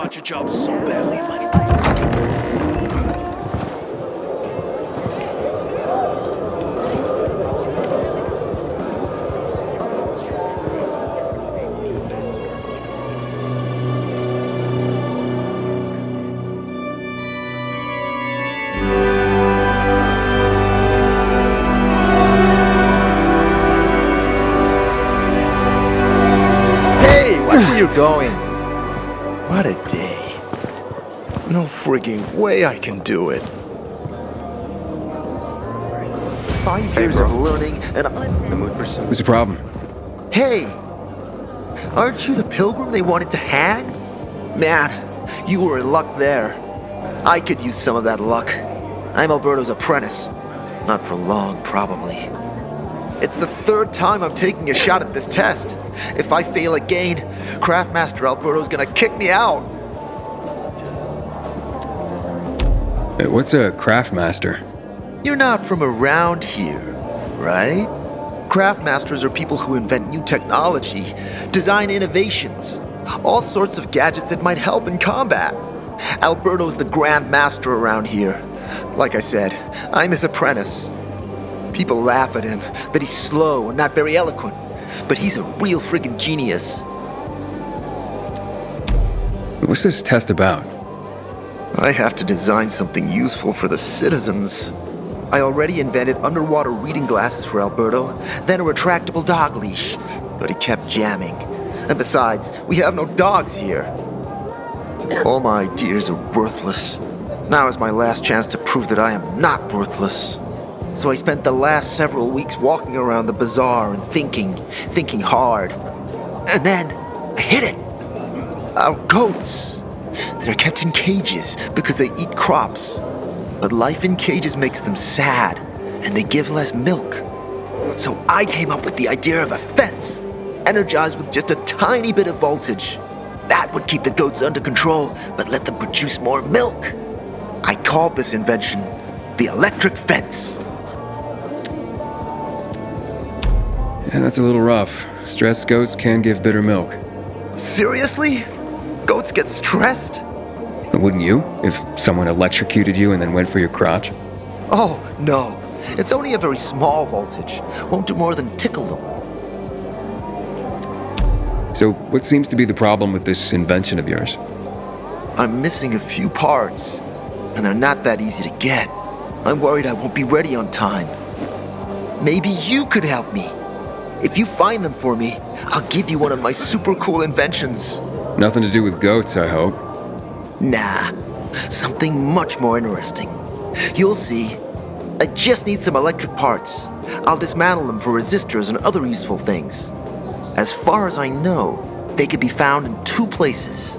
botch a job so badly in my life. You're going. What a day. No frigging way I can do it. 5 years of learning and I'm in the mood for some. What's the problem? Hey! Aren't you the pilgrim they wanted to hang? Man, you were in luck there. I could use some of that luck. I'm Alberto's apprentice. Not for long, probably. It's the third time I'm taking a shot at this test. If I fail again, Craftmaster Alberto's gonna kick me out. What's a Craftmaster? You're not from around here, right? Craftmasters are people who invent new technology, design innovations, all sorts of gadgets that might help in combat. Alberto's the Grand Master around here. Like I said, I'm his apprentice. People laugh at him, that he's slow and not very eloquent, but he's a real friggin' genius. What's this test about? I have to design something useful for the citizens. I already invented underwater reading glasses for Alberto, then a retractable dog leash, but he kept jamming. And besides, we have no dogs here. All my ideas are worthless. Now is my last chance to prove that I am not worthless. So I spent the last several weeks walking around the Bazaar and thinking hard. And then, I hit it! Our goats! They're kept in cages because they eat crops. But life in cages makes them sad, and they give less milk. So I came up with the idea of a fence, energized with just a tiny bit of voltage. That would keep the goats under control, but let them produce more milk. I called this invention the electric fence. Yeah, that's a little rough. Stressed goats can give bitter milk. Seriously? Goats get stressed? Wouldn't you, if someone electrocuted you and then went for your crotch? Oh, no. It's only a very small voltage. Won't do more than tickle them. So, what seems to be the problem with this invention of yours? I'm missing a few parts, and they're not that easy to get. I'm worried I won't be ready on time. Maybe you could help me. If you find them for me, I'll give you one of my super cool inventions. Nothing to do with goats, I hope. Nah, something much more interesting. You'll see. I just need some electric parts. I'll dismantle them for resistors and other useful things. As far as I know, they could be found in two places.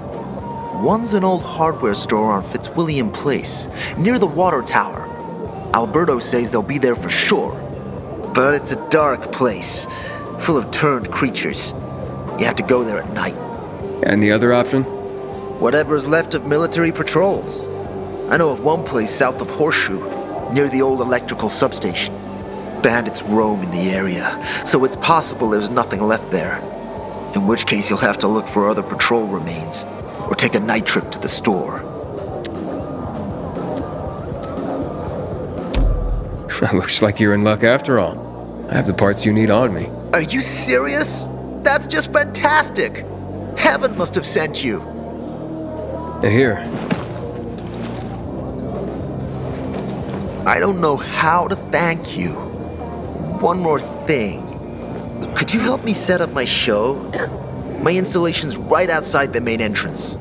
One's an old hardware store on Fitzwilliam Place, near the water tower. Alberto says they'll be there for sure. But it's a dark place, full of turned creatures. You have to go there at night. And the other option? Whatever's left of military patrols. I know of one place south of Horseshoe, near the old electrical substation. Bandits roam in the area, so it's possible there's nothing left there. In which case you'll have to look for other patrol remains, or take a night trip to the store. Looks like you're in luck after all. I have the parts you need on me. Are you serious? That's just fantastic! Heaven must have sent you. Here. I don't know how to thank you. One more thing. Could you help me set up my show? My installation's right outside the main entrance.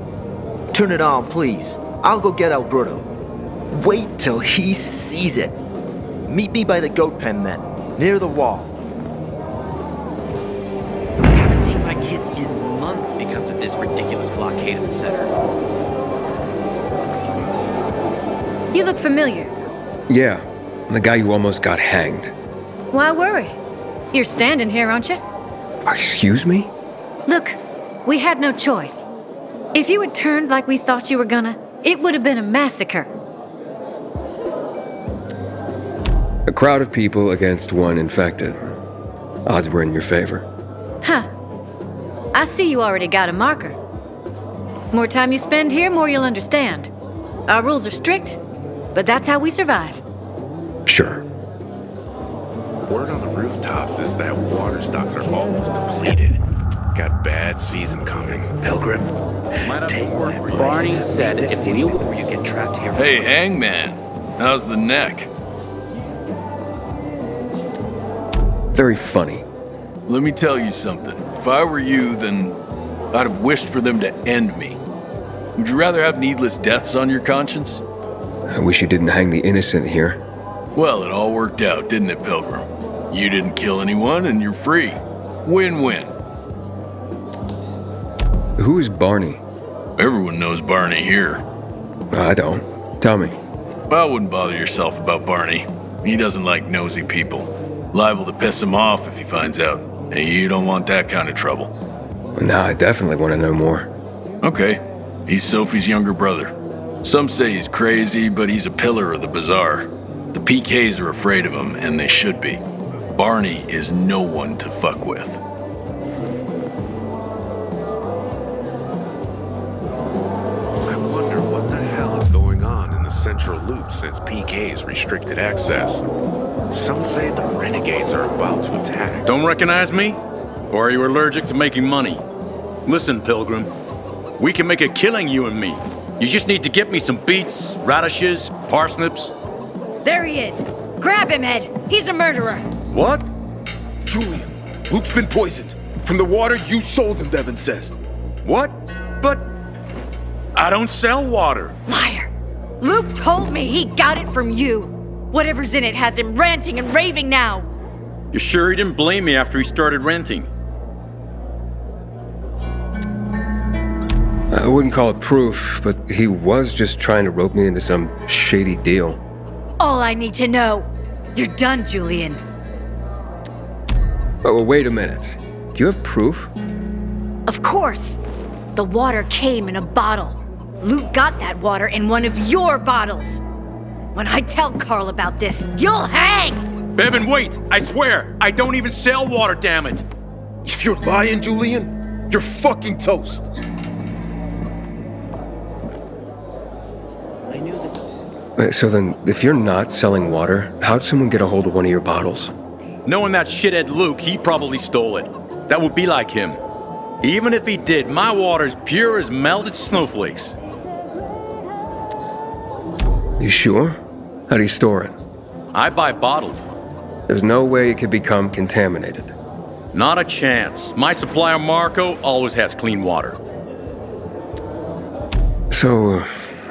Turn it on, please. I'll go get Alberto. Wait till he sees it. Meet me by the goat pen then, near the wall. I haven't seen my kids in months because of this ridiculous blockade of the center. You look familiar. Yeah, the guy who almost got hanged. Why worry? You're standing here, aren't you? Excuse me? Look, we had no choice. If you had turned like we thought you were gonna, it would have been a massacre. A crowd of people against one infected. Odds were in your favor. Huh. I see you already got a marker. More time you spend here, more you'll understand. Our rules are strict, but that's how we survive. Sure. Word on the rooftops is that water stocks are almost depleted. Got bad season coming. Pilgrim, take my advice. Barney said if we before you get trapped here. Hey, Hangman. How's the neck? Very funny. Let me tell you something. If I were you, then I'd have wished for them to end me. Would you rather have needless deaths on your conscience? I wish you didn't hang the innocent here. Well, it all worked out, didn't it, Pilgrim? You didn't kill anyone, and you're free. Win-win. Who is Barney? Everyone knows Barney here. I don't. Tell me. I wouldn't bother yourself about Barney. He doesn't like nosy people. Liable to piss him off if he finds out. And you don't want that kind of trouble. Well, now I definitely want to know more. Okay. He's Sophie's younger brother. Some say he's crazy, but he's a pillar of the Bazaar. The PKs are afraid of him, and they should be. Barney is no one to fuck with. I wonder what the hell is going on in the central loop since PK's restricted access. Some say the renegades are about to attack. Don't recognize me? Or are you allergic to making money? Listen, Pilgrim. We can make a killing, you and me. You just need to get me some beets, radishes, parsnips. There he is. Grab him, Ed. He's a murderer. What? Julian, Luke's been poisoned. From the water you sold him, Devin says. What? But I don't sell water. Liar. Luke told me he got it from you. Whatever's in it has him ranting and raving now. You sure he didn't blame me after he started renting? I wouldn't call it proof, but he was just trying to rope me into some shady deal. All I need to know. You're done, Julian. Oh, well, wait a minute. Do you have proof? Of course. The water came in a bottle. Luke got that water in one of your bottles. When I tell Carl about this, you'll hang! Bevan, wait! I swear, I don't even sell water, damn it! If you're lying, Julian, you're fucking toast. I knew this. Wait, so then, if you're not selling water, how'd someone get a hold of one of your bottles? Knowing that shithead Luke, he probably stole it. That would be like him. Even if he did, my water's pure as melted snowflakes. You sure? How do you store it? I buy bottled. There's no way it could become contaminated. Not a chance. My supplier Marco always has clean water. So,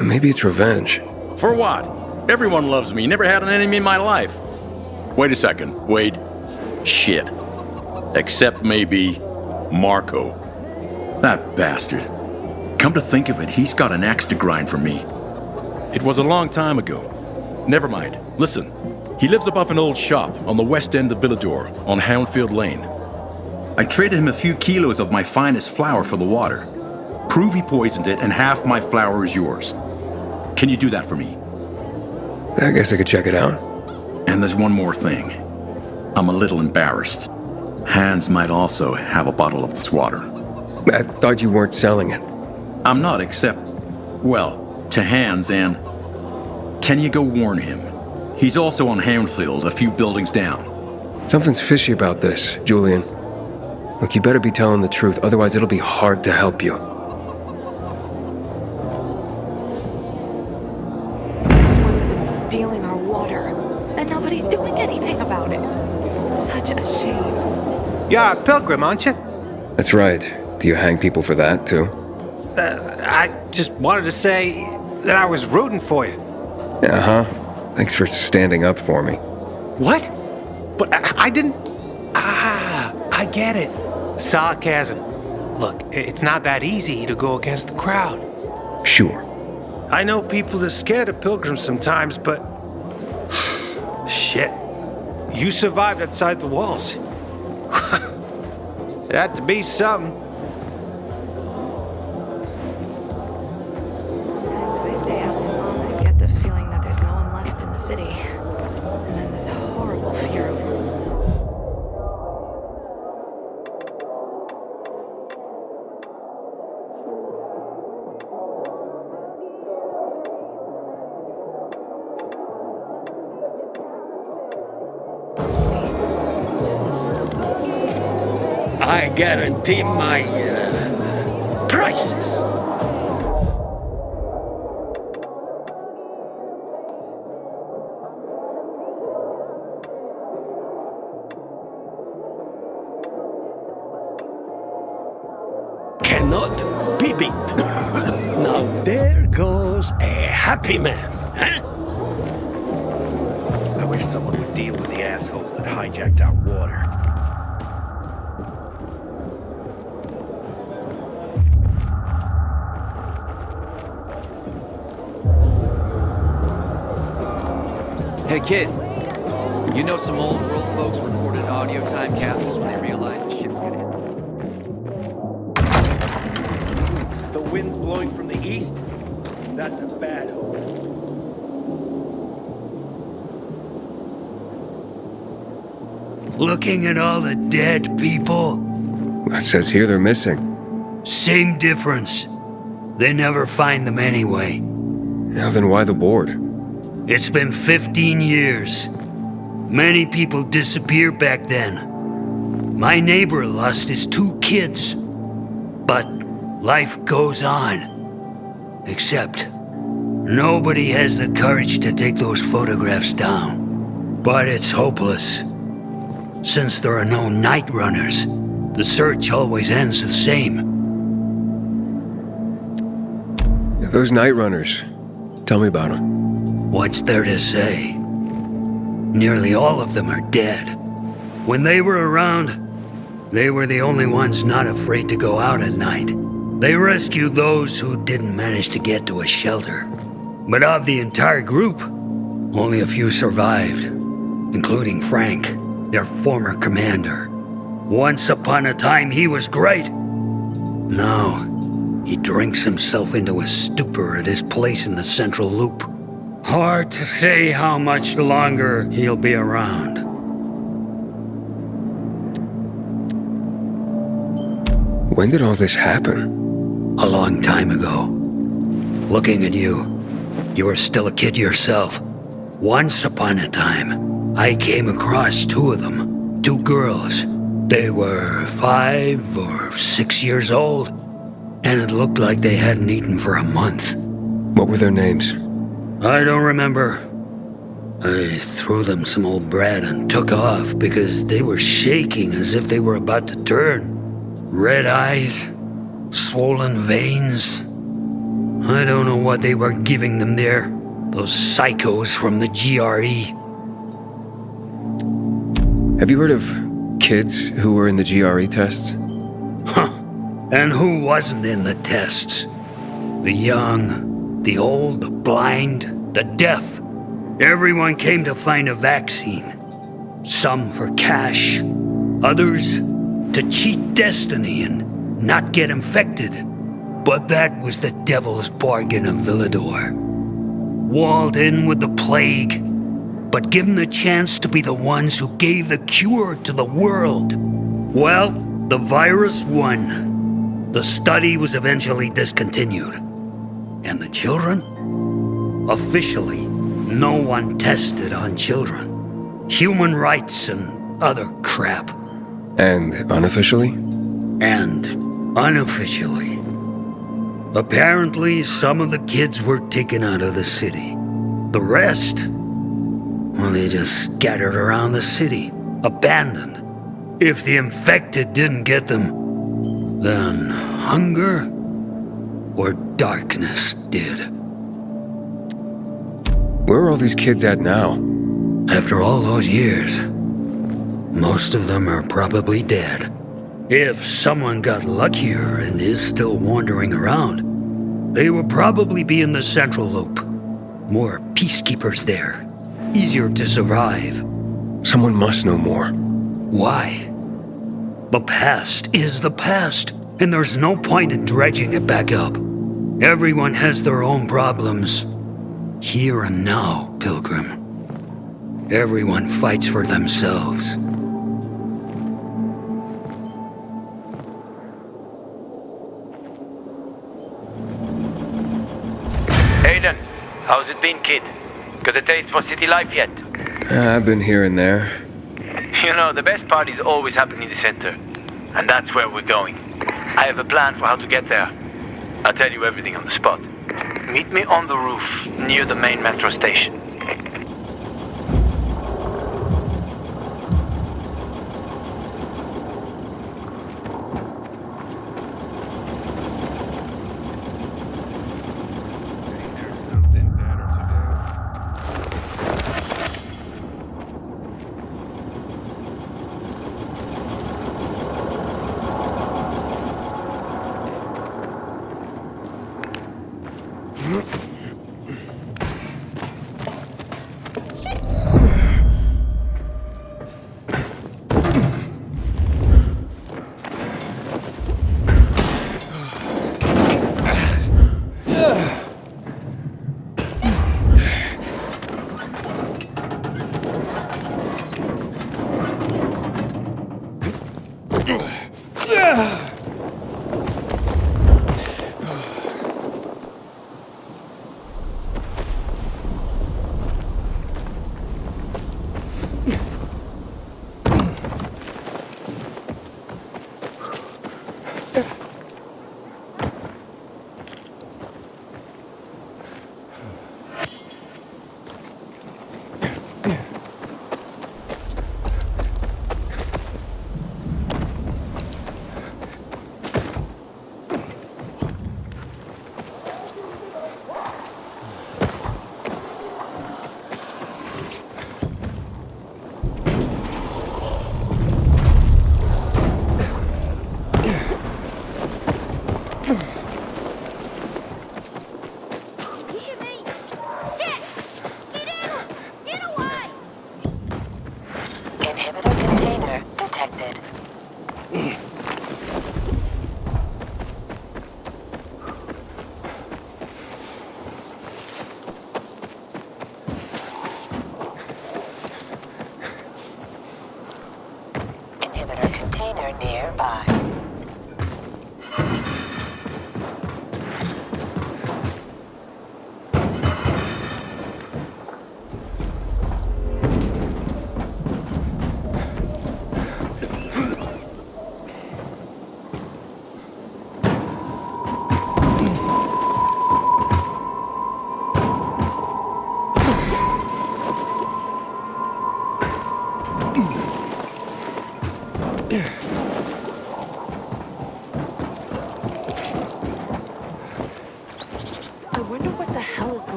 maybe it's revenge. For what? Everyone loves me. Never had an enemy in my life. Wait a second. Wait. Shit. Except maybe Marco. That bastard. Come to think of it, he's got an axe to grind for me. It was a long time ago. Never mind. Listen. He lives above an old shop on the west end of Villador on Houndfield Lane. I traded him a few kilos of my finest flour for the water. Prove he poisoned it and half my flour is yours. Can you do that for me? I guess I could check it out. And there's one more thing. I'm a little embarrassed. Hans might also have a bottle of this water. I thought you weren't selling it. I'm not, except, well, to Hans and... Can you go warn him? He's also on Houndfield, a few buildings down. Something's fishy about this, Julian. Look, you better be telling the truth, otherwise it'll be hard to help you. Someone's been stealing our water, and nobody's doing anything about it. Such a shame. You're a pilgrim, aren't you? That's right. Do you hang people for that, too? I just wanted to say that I was rooting for you. Uh-huh. Thanks for standing up for me. What? But I didn't... Ah, I get it. Sarcasm. Look, it's not that easy to go against the crowd. Sure. I know people are scared of pilgrims sometimes, but... Shit. You survived outside the walls. It had to be something. As I stay out too long, I get the feeling that there's no one left in the city. And then this horrible fear of... I guarantee my prices. Cannot be beat. Now there goes a happy man, huh? I wish someone would deal with the assholes that hijacked our water. Hey kid, you know some old world folks recorded audio time capsules when they realized shit was gonna hit. The wind's blowing from the east? That's a bad omen. Looking at all the dead people? It says here they're missing. Same difference. They never find them anyway. Now then why the board? It's been 15 years. Many people disappeared back then. My neighbor lost his 2 kids. But life goes on. Except, nobody has the courage to take those photographs down. But it's hopeless. Since there are no night runners, the search always ends the same. Those night runners, tell me about them. What's there to say? Nearly all of them are dead. When they were around, they were the only ones not afraid to go out at night. They rescued those who didn't manage to get to a shelter. But of the entire group, only a few survived, including Frank, their former commander. Once upon a time, he was great. Now, he drinks himself into a stupor at his place in the Central Loop. Hard to say how much longer he'll be around. When did all this happen? A long time ago. Looking at you, you were still a kid yourself. Once upon a time, I came across 2 of them. 2 girls. They were 5 or 6 years old, and it looked like they hadn't eaten for a month. What were their names? I don't remember. I threw them some old bread and took off because they were shaking as if they were about to turn. Red eyes, swollen veins. I don't know what they were giving them there. Those psychos from the GRE. Have you heard of kids who were in the GRE tests? Huh. And who wasn't in the tests? The young, the old, the blind, the deaf. Everyone came to find a vaccine. Some for cash, others to cheat destiny and not get infected. But that was the devil's bargain of Villador. Walled in with the plague, but given the chance to be the ones who gave the cure to the world. Well, the virus won. The study was eventually discontinued. And the children? Officially, no one tested on children. Human rights and other crap. And unofficially? And unofficially. Apparently, some of the kids were taken out of the city. The rest, well, they just scattered around the city, abandoned. If the infected didn't get them, then hunger or darkness did. Where are all these kids at now? After all those years, most of them are probably dead. If someone got luckier and is still wandering around, they will probably be in the Central Loop. More peacekeepers there. Easier to survive. Someone must know more. Why? The past is the past, and there's no point in dredging it back up. Everyone has their own problems. Here and now, Pilgrim. Everyone fights for themselves. Aiden, how's it been, kid? Got a taste for city life yet? I've been here and there. You know, the best parties always happen in the center. and that's where we're going. I have a plan for how to get there. I'll tell you everything on the spot. Meet me on the roof, near the main metro station.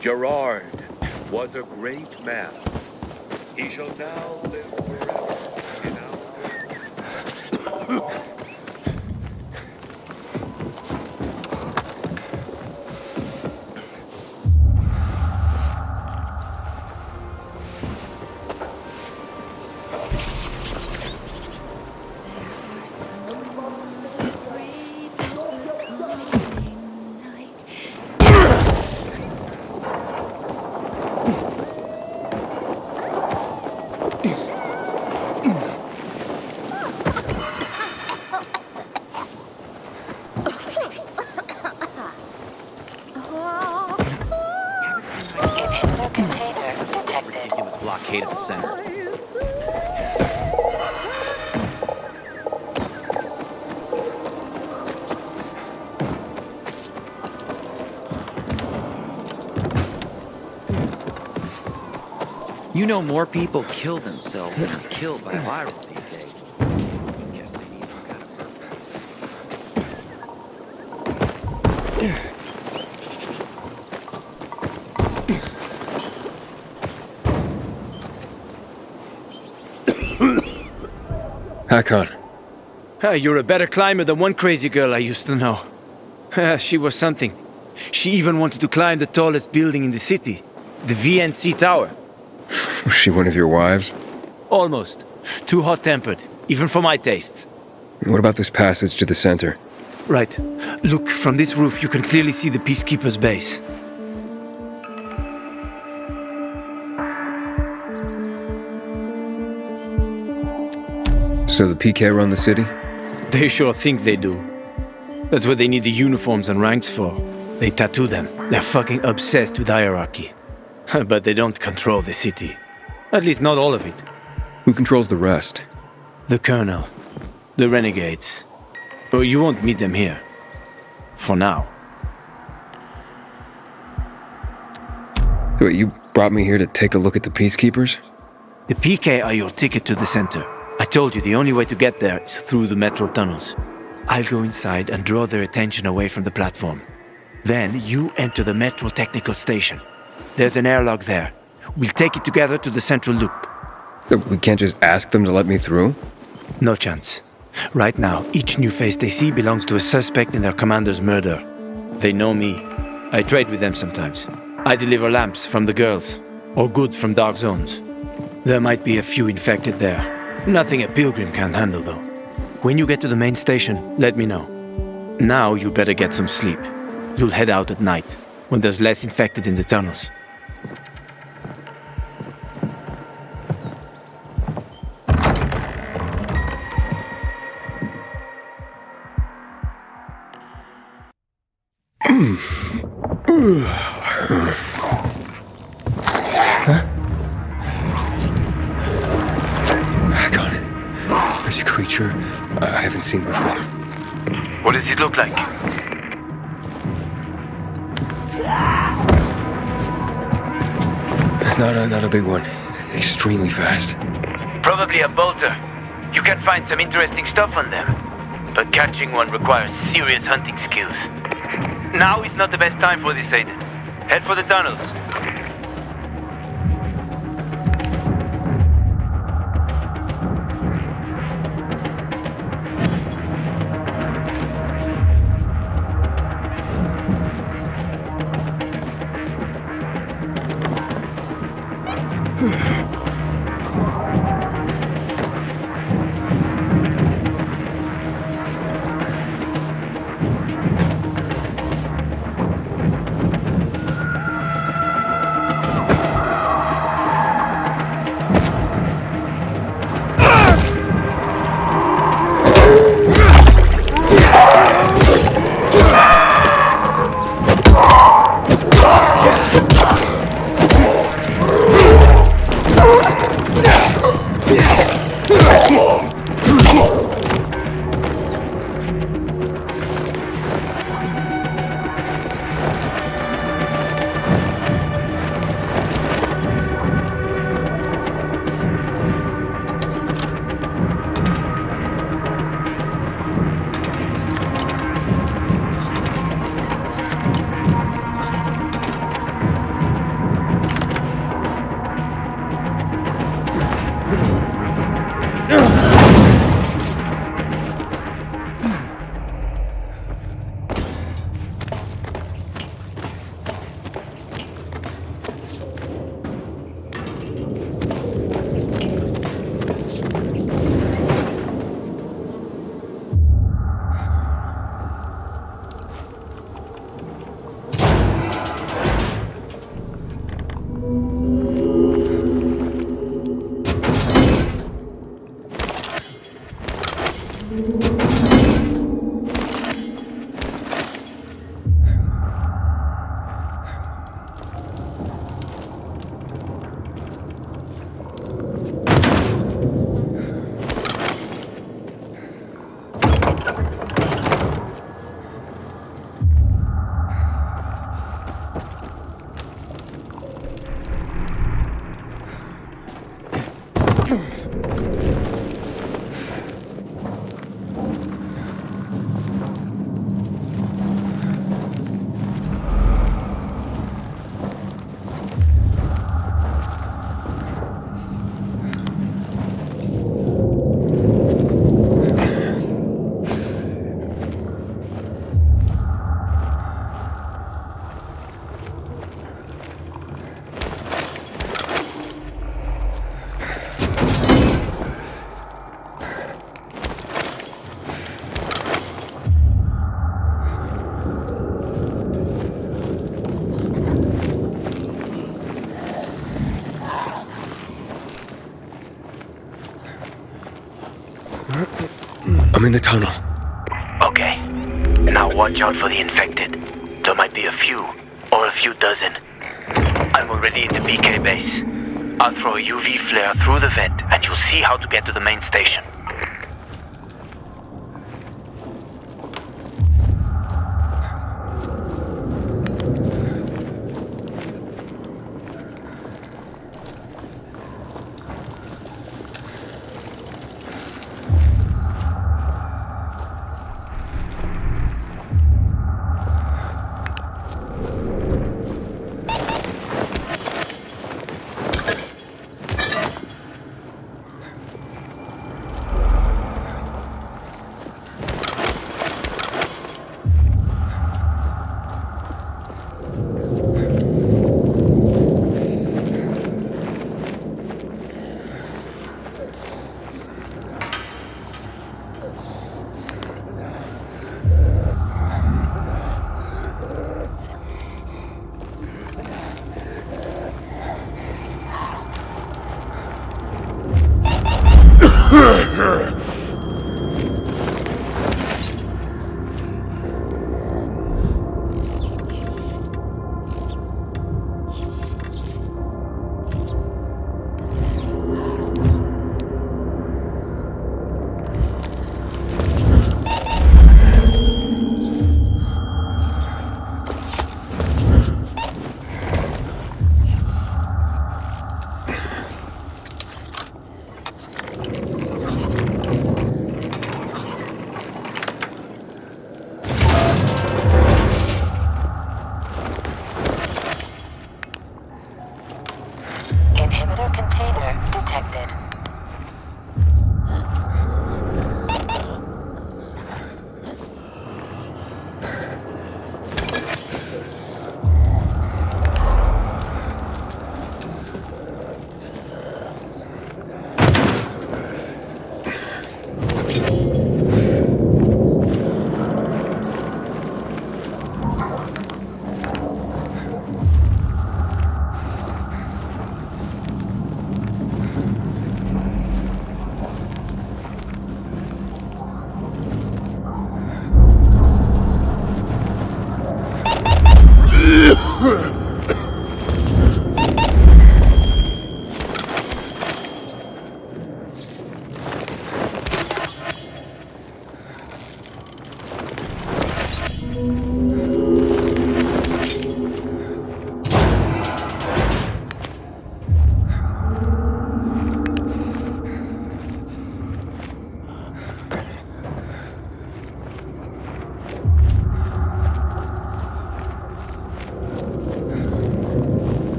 Gerard was a great man. He shall now live forever in our... Blockade at the center. You know, more people kill themselves than are killed by virus these days. Guess they need some kind Hakon. You're a better climber than one crazy girl I used to know. She was something. She even wanted to climb the tallest building in the city, the VNC Tower. Was she one of your wives? Almost. Too hot-tempered, even for my tastes. What about this passage to the center? Right. Look, from this roof you can clearly see the Peacekeeper's base. So the PK run the city? They sure think they do. That's what they need the uniforms and ranks for. They tattoo them. They're fucking obsessed with hierarchy. But they don't control the city. At least not all of it. Who controls the rest? The Colonel. The Renegades. Oh, you won't meet them here. For now. Wait, you brought me here to take a look at the Peacekeepers? The PK are your ticket to the center. I told you the only way to get there is through the metro tunnels. I'll go inside and draw their attention away from the platform. Then you enter the metro technical station. There's an airlock there. We'll take it together to the central loop. We can't just ask them to let me through? No chance. Right now, each new face they see belongs to a suspect in their commander's murder. They know me. I trade with them sometimes. I deliver lamps from the girls, or goods from dark zones. There might be a few infected there. Nothing a pilgrim can't handle, though. When you get to the main station, let me know. Now you better get some sleep. You'll head out at night, when there's less infected in the tunnels. Hakon. There's a creature I haven't seen before. What does it look like? Not a big one. Extremely fast. Probably a bolter. You can find some interesting stuff on them. But catching one requires serious hunting skills. Now is not the best time for this, Aitor. Head for the tunnels. I'm in the tunnel. Okay. Now watch out for the infected. There might be a few, or a few dozen. I'm already in the PK base. I'll throw a UV flare through the vent, and you'll see how to get to the main station.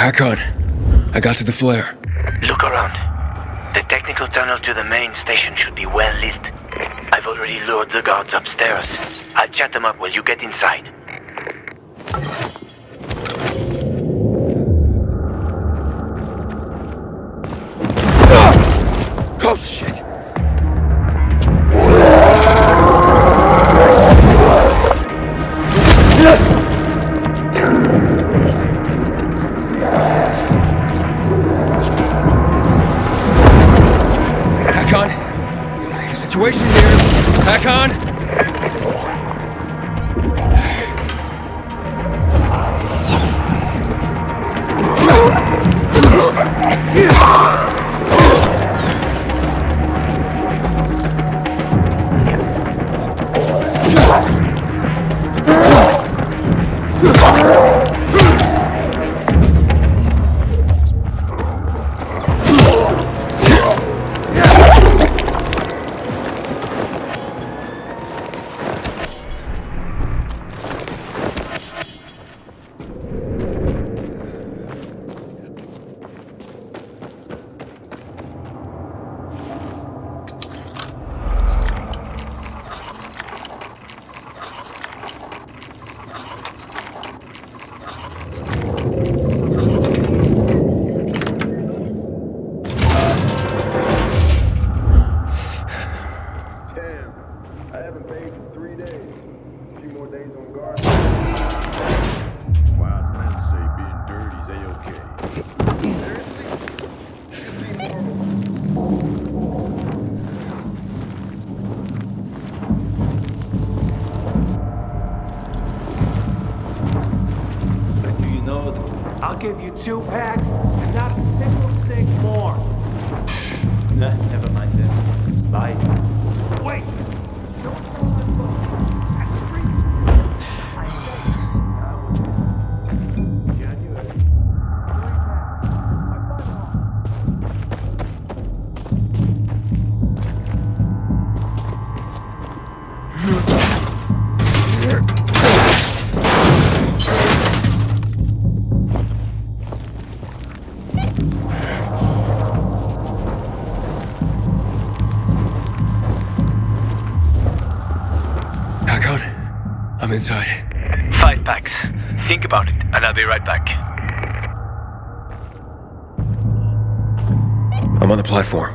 Hakon, I got to the flare. Look around. The technical tunnel to the main station should be well lit. I've already lured the guards upstairs. I'll chat them up while you get inside. Oh, shit! Hakon? Situation here. Hakon? I'll give you 2 packs and not a single thing more. Nah, never mind then. Bye. Wait! I'm inside. 5 packs. Think about it, and I'll be right back. I'm on the platform.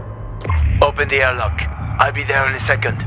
Open the airlock. I'll be there in a second.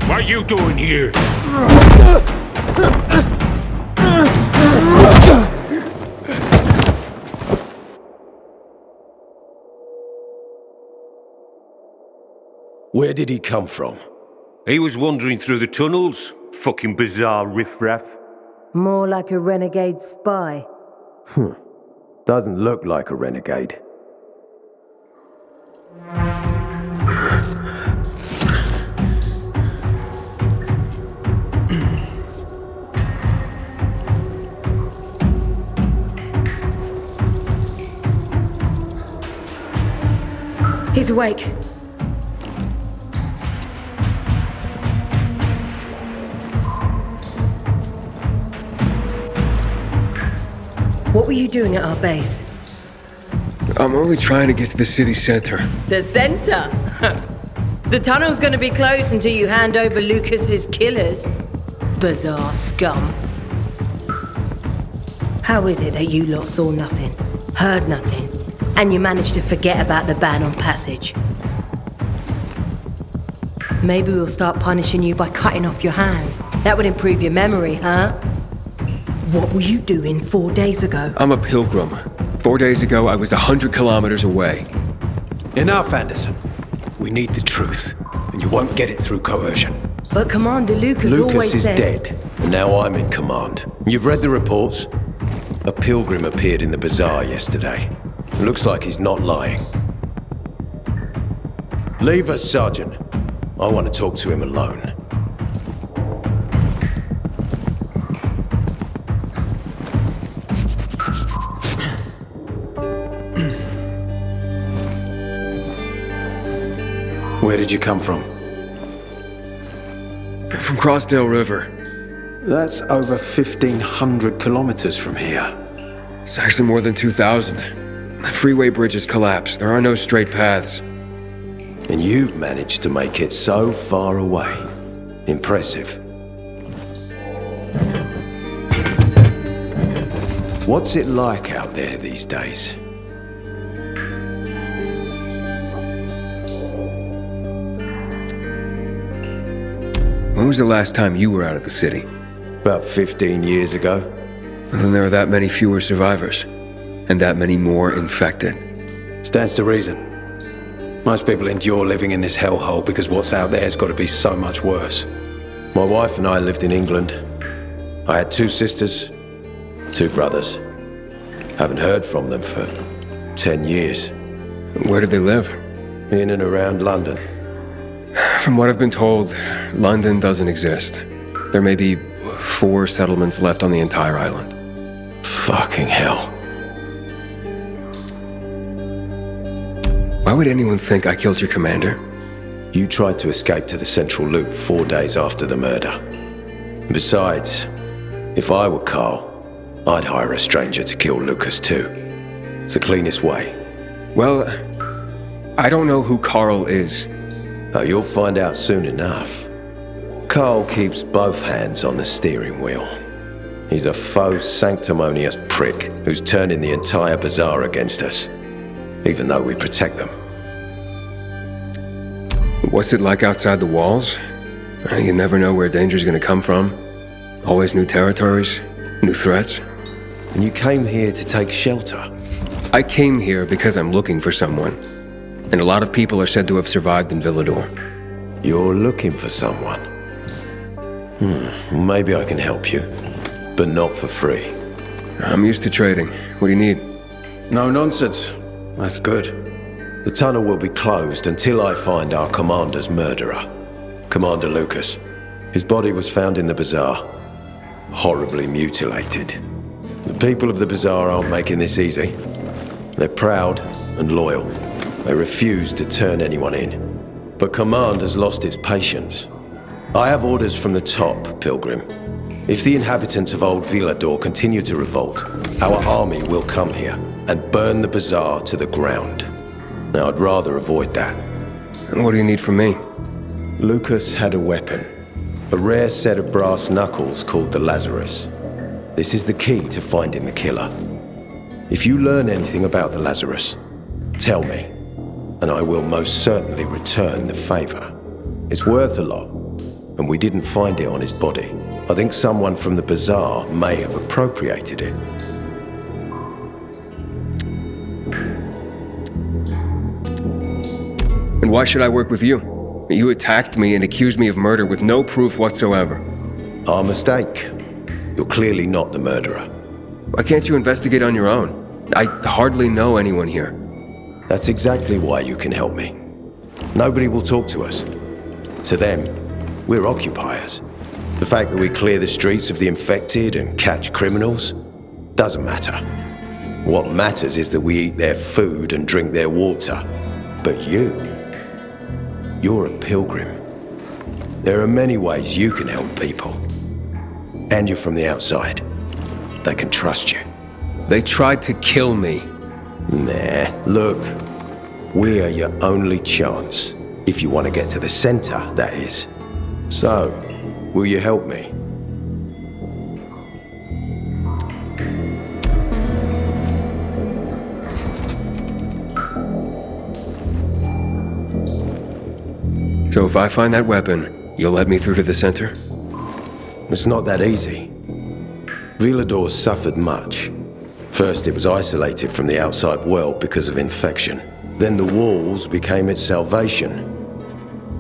What are you doing here? Where did he come from? He was wandering through the tunnels. Fucking bizarre riffraff. More like a renegade spy. Doesn't look like a renegade. He's awake. What were you doing at our base? I'm only trying to get to the city center. The center? The tunnel's gonna be closed until you hand over Lucas's killers. Bazaar scum. How is it that you lot saw nothing, heard nothing, and you managed to forget about the ban on passage? Maybe we'll start punishing you by cutting off your hands. That would improve your memory, huh? What were you doing 4 days ago? I'm a pilgrim. 4 days ago, I was 100 kilometers away. Enough, Anderson. We need the truth, and you won't get it through coercion. But Commander Lucas always is said... dead, and now I'm in command. You've read the reports? A pilgrim appeared in the Bazaar yesterday. Looks like he's not lying. Leave us, Sergeant. I want to talk to him alone. Where did you come from? From Crossdale River. That's over 1,500 kilometers from here. It's actually more than 2,000. The freeway bridges collapsed. There are no straight paths. And you've managed to make it so far away. Impressive. What's it like out there these days? When was the last time you were out of the city? About 15 years ago. Well, then there are that many fewer survivors. And that many more infected. Stands to reason. Most people endure living in this hellhole because what's out there has got to be so much worse. My wife and I lived in England. I had 2 sisters, 2 brothers. Haven't heard from them for 10 years. Where did they live? In and around London. From what I've been told, London doesn't exist. There may be 4 settlements left on the entire island. Fucking hell. Why would anyone think I killed your commander? You tried to escape to the Central Loop 4 days after the murder. Besides, if I were Carl, I'd hire a stranger to kill Lucas too. It's the cleanest way. Well, I don't know who Carl is. Oh, you'll find out soon enough. Carl keeps both hands on the steering wheel. He's a faux sanctimonious prick who's turning the entire Bazaar against us, even though we protect them. What's it like outside the walls? You never know where danger's gonna come from. Always new territories, new threats. And you came here to take shelter? I came here because I'm looking for someone. And a lot of people are said to have survived in Villador. You're looking for someone? Maybe I can help you, but not for free. I'm used to trading. What do you need? No nonsense. That's good. The tunnel will be closed until I find our commander's murderer, Commander Lucas. His body was found in the Bazaar, horribly mutilated. The people of the Bazaar aren't making this easy. They're proud and loyal. They refuse to turn anyone in. But command has lost its patience. I have orders from the top, Pilgrim. If the inhabitants of Old Villador continue to revolt, our army will come here and burn the Bazaar to the ground. Now, I'd rather avoid that. And what do you need from me? Lucas had a weapon. A rare set of brass knuckles called the Lazarus. This is the key to finding the killer. If you learn anything about the Lazarus, tell me, and I will most certainly return the favor. It's worth a lot, and we didn't find it on his body. I think someone from the Bazaar may have appropriated it. And why should I work with you? You attacked me and accused me of murder with no proof whatsoever. Our mistake. You're clearly not the murderer. Why can't you investigate on your own? I hardly know anyone here. That's exactly why you can help me. Nobody will talk to us. To them, we're occupiers. The fact that we clear the streets of the infected and catch criminals doesn't matter. What matters is that we eat their food and drink their water. But you're a pilgrim. There are many ways you can help people. And you're from the outside. They can trust you. They tried to kill me. Nah, look. We are your only chance. If you want to get to the center, that is. So, will you help me? So if I find that weapon, you'll let me through to the center? It's not that easy. Villador's suffered much. First, it was isolated from the outside world because of infection. Then the walls became its salvation.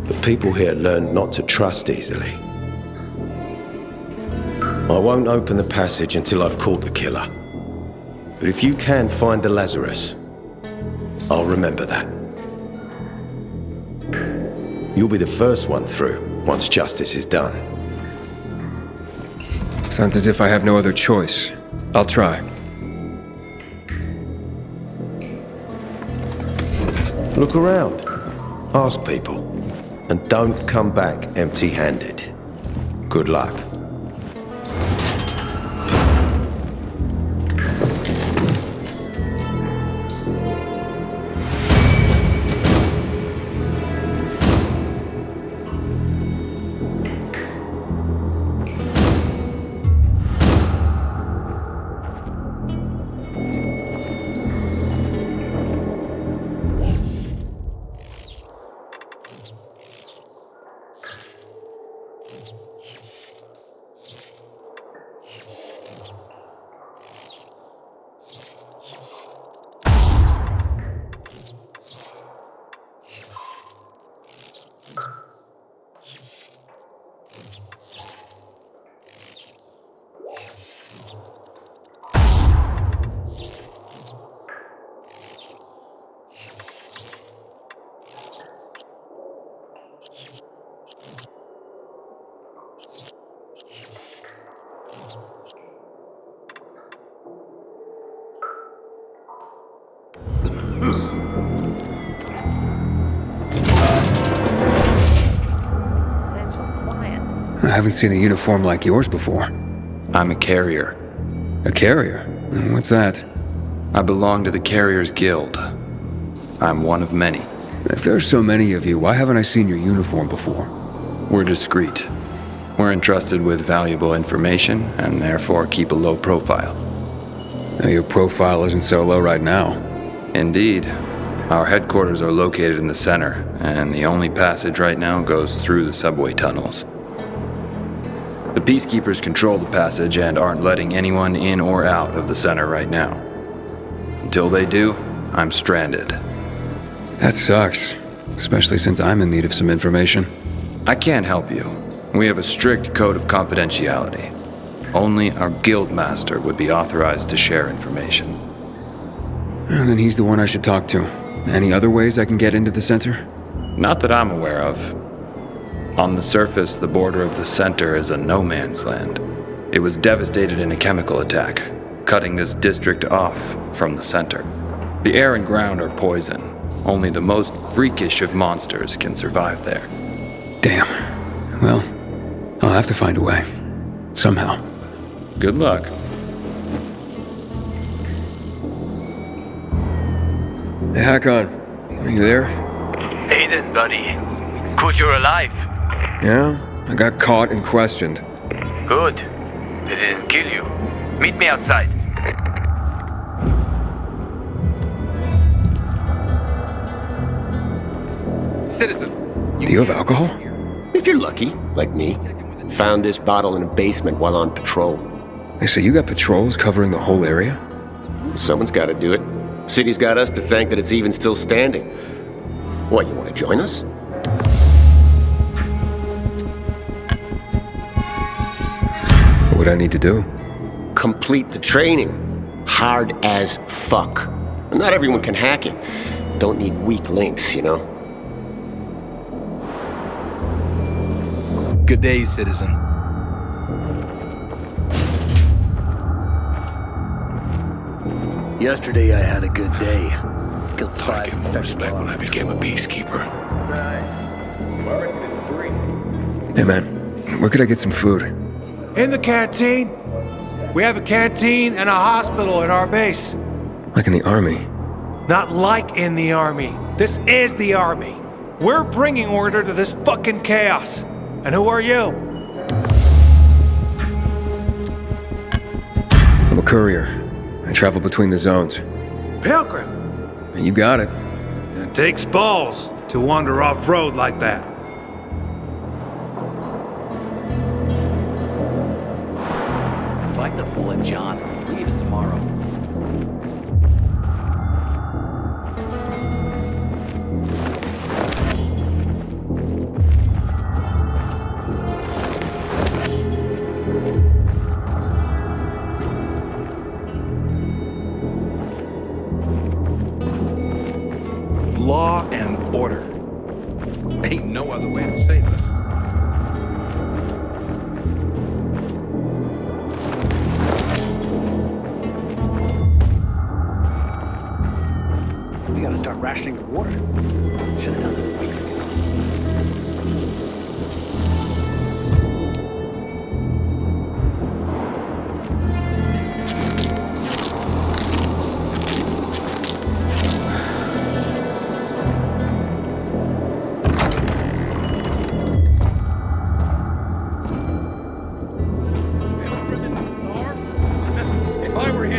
The people here learned not to trust easily. I won't open the passage until I've caught the killer. But if you can find the Lazarus, I'll remember that. You'll be the first one through, once justice is done. Sounds as if I have no other choice. I'll try. Look around. Ask people. And don't come back empty-handed. Good luck. I haven't seen a uniform like yours before. I'm a carrier. A carrier? What's that? I belong to the Carriers Guild. I'm one of many. If there's so many of you, why haven't I seen your uniform before? We're discreet. We're entrusted with valuable information, and therefore keep a low profile. Now, your profile isn't so low right now. Indeed. Our headquarters are located in the center, and the only passage right now goes through the subway tunnels. The Peacekeepers control the passage and aren't letting anyone in or out of the center right now. Until they do, I'm stranded. That sucks, especially since I'm in need of some information. I can't help you. We have a strict code of confidentiality. Only our guild master would be authorized to share information. Well, then he's the one I should talk to. Any other ways I can get into the center? Not that I'm aware of. On the surface, the border of the center is a no-man's land. It was devastated in a chemical attack, cutting this district off from the center. The air and ground are poison. Only the most freakish of monsters can survive there. Damn. Well, I'll have to find a way. Somehow. Good luck. Hey, Hakon. Are you there? Aiden, buddy. Good you're alive. Yeah? I got caught and questioned. Good. They didn't kill you. Meet me outside. Citizen. Do you have alcohol? If you're lucky, like me. Found this bottle in a basement while on patrol. Hey, so you got patrols covering the whole area? Someone's gotta do it. City's got us to thank that it's even still standing. What, you wanna join us? What would I need to do? Complete the training. Hard as fuck. Not everyone can hack it. Don't need weak links, you know? Good day, citizen. Yesterday I had a good day. Killed Thought I'd get more respect when I became a peacekeeper. Nice. Well, I reckon it's 3. Hey, man. Where could I get some food? In the canteen. We have a canteen and a hospital at our base. Like in the army? Not like in the army. This is the army. We're bringing order to this fucking chaos. And who are you? I'm a courier. I travel between the zones. Pilgrim. You got it. It takes balls to wander off-road like that. Bite the bullet, John. He leaves tomorrow. Law and order. Ain't no other way to save us. We gotta start rationing the water. Should have done this weeks ago.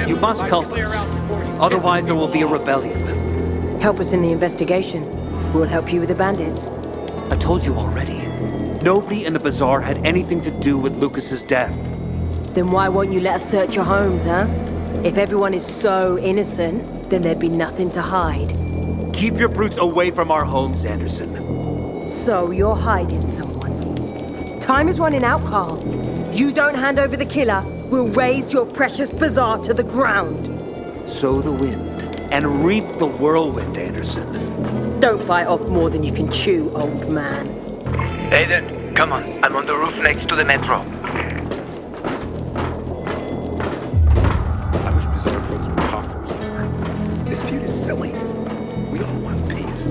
You must help us. Otherwise, there will be a rebellion. Help us in the investigation. We'll help you with the bandits. I told you already. Nobody in the Bazaar had anything to do with Lucas's death. Then why won't you let us search your homes, huh? If everyone is so innocent, then there'd be nothing to hide. Keep your brutes away from our homes, Anderson. So you're hiding someone. Time is running out, Carl. You don't hand over the killer, we'll raise your precious Bazaar to the ground. Sow the wind and reap the whirlwind, Anderson. Don't bite off more than you can chew, old man. Aiden, come on. I'm on the roof next to the metro. I wish Peacekeeper Brooks would talk to us more. This feud is silly. We all want peace.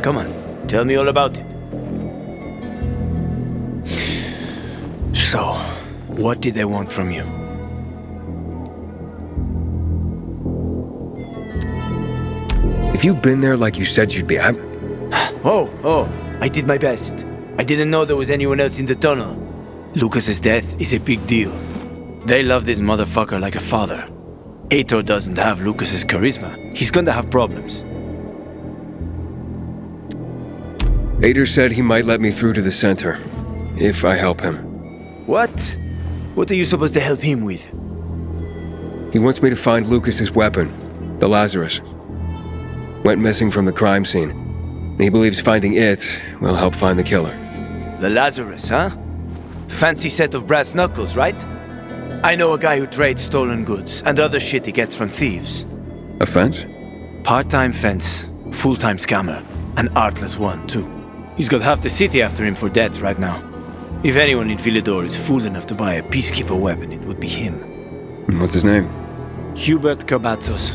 Come on, tell me all about it. So, what did they want from you? If you'd been there like you said you'd be, Oh, I did my best. I didn't know there was anyone else in the tunnel. Lucas's death is a big deal. They love this motherfucker like a father. Aitor doesn't have Lucas's charisma. He's gonna have problems. Aitor said he might let me through to the center, if I help him. What? What are you supposed to help him with? He wants me to find Lucas's weapon, the Lazarus. Went missing from the crime scene. And he believes finding it will help find the killer. The Lazarus, huh? Fancy set of brass knuckles, right? I know a guy who trades stolen goods and other shit he gets from thieves. A fence? Part-time fence, full-time scammer. An artless one, too. He's got half the city after him for debt right now. If anyone in Villador is fool enough to buy a Peacekeeper weapon, it would be him. And what's his name? Hubert Kerbatzos,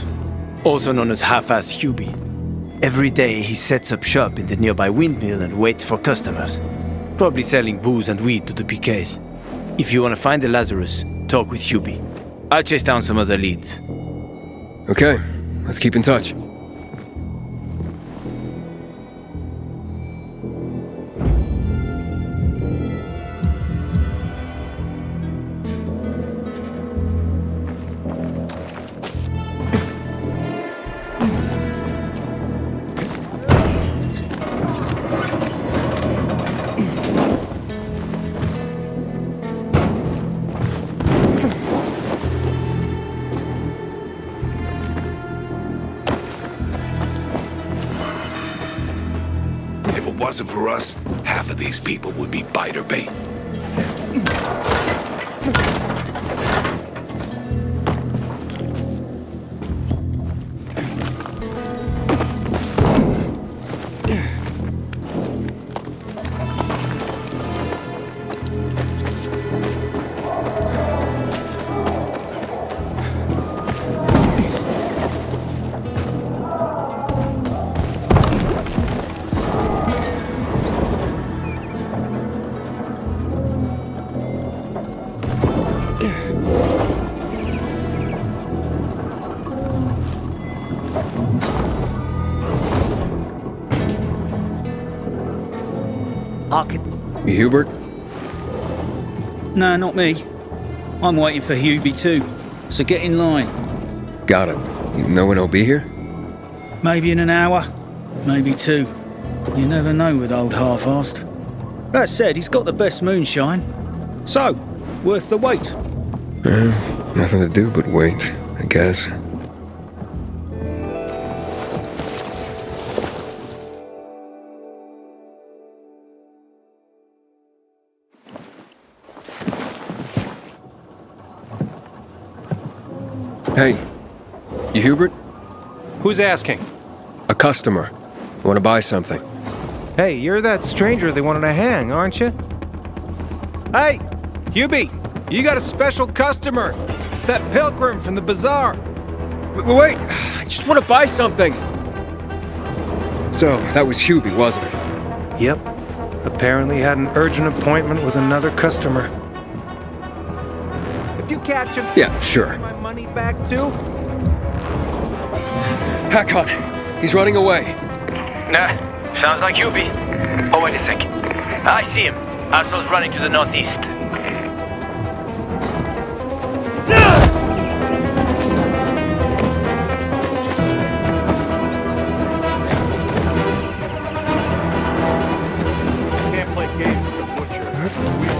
also known as Half-Ass Hubie. Every day he sets up shop in the nearby windmill and waits for customers. Probably selling booze and weed to the PKs. If you want to find the Lazarus, talk with Hubie. I'll chase down some other leads. Okay, let's keep in touch. If it wasn't for us, half of these people would be biter bait. Hakon. Hubert? No, not me. I'm waiting for Hubie too, so get in line. Got it. No one will be here? Maybe in an hour, maybe 2. You never know with old half-assed. That said, he's got the best moonshine. So, worth the wait. Nothing to do but wait, I guess. Hey, you Hubert? Who's asking? A customer. I want to buy something. Hey, you're that stranger they wanted to hang, aren't you? Hey, Hubie, you got a special customer. It's that pilgrim from the Bazaar. Wait, I just want to buy something. So, that was Hubie, wasn't it? Yep. Apparently had an urgent appointment with another customer. If you catch him, yeah, sure. My money back too? Hakon, he's running away. Nah, sounds like Hubie. Oh, wait a second. I see him. Arso's running to the northeast. Can't play games with the butcher. We do.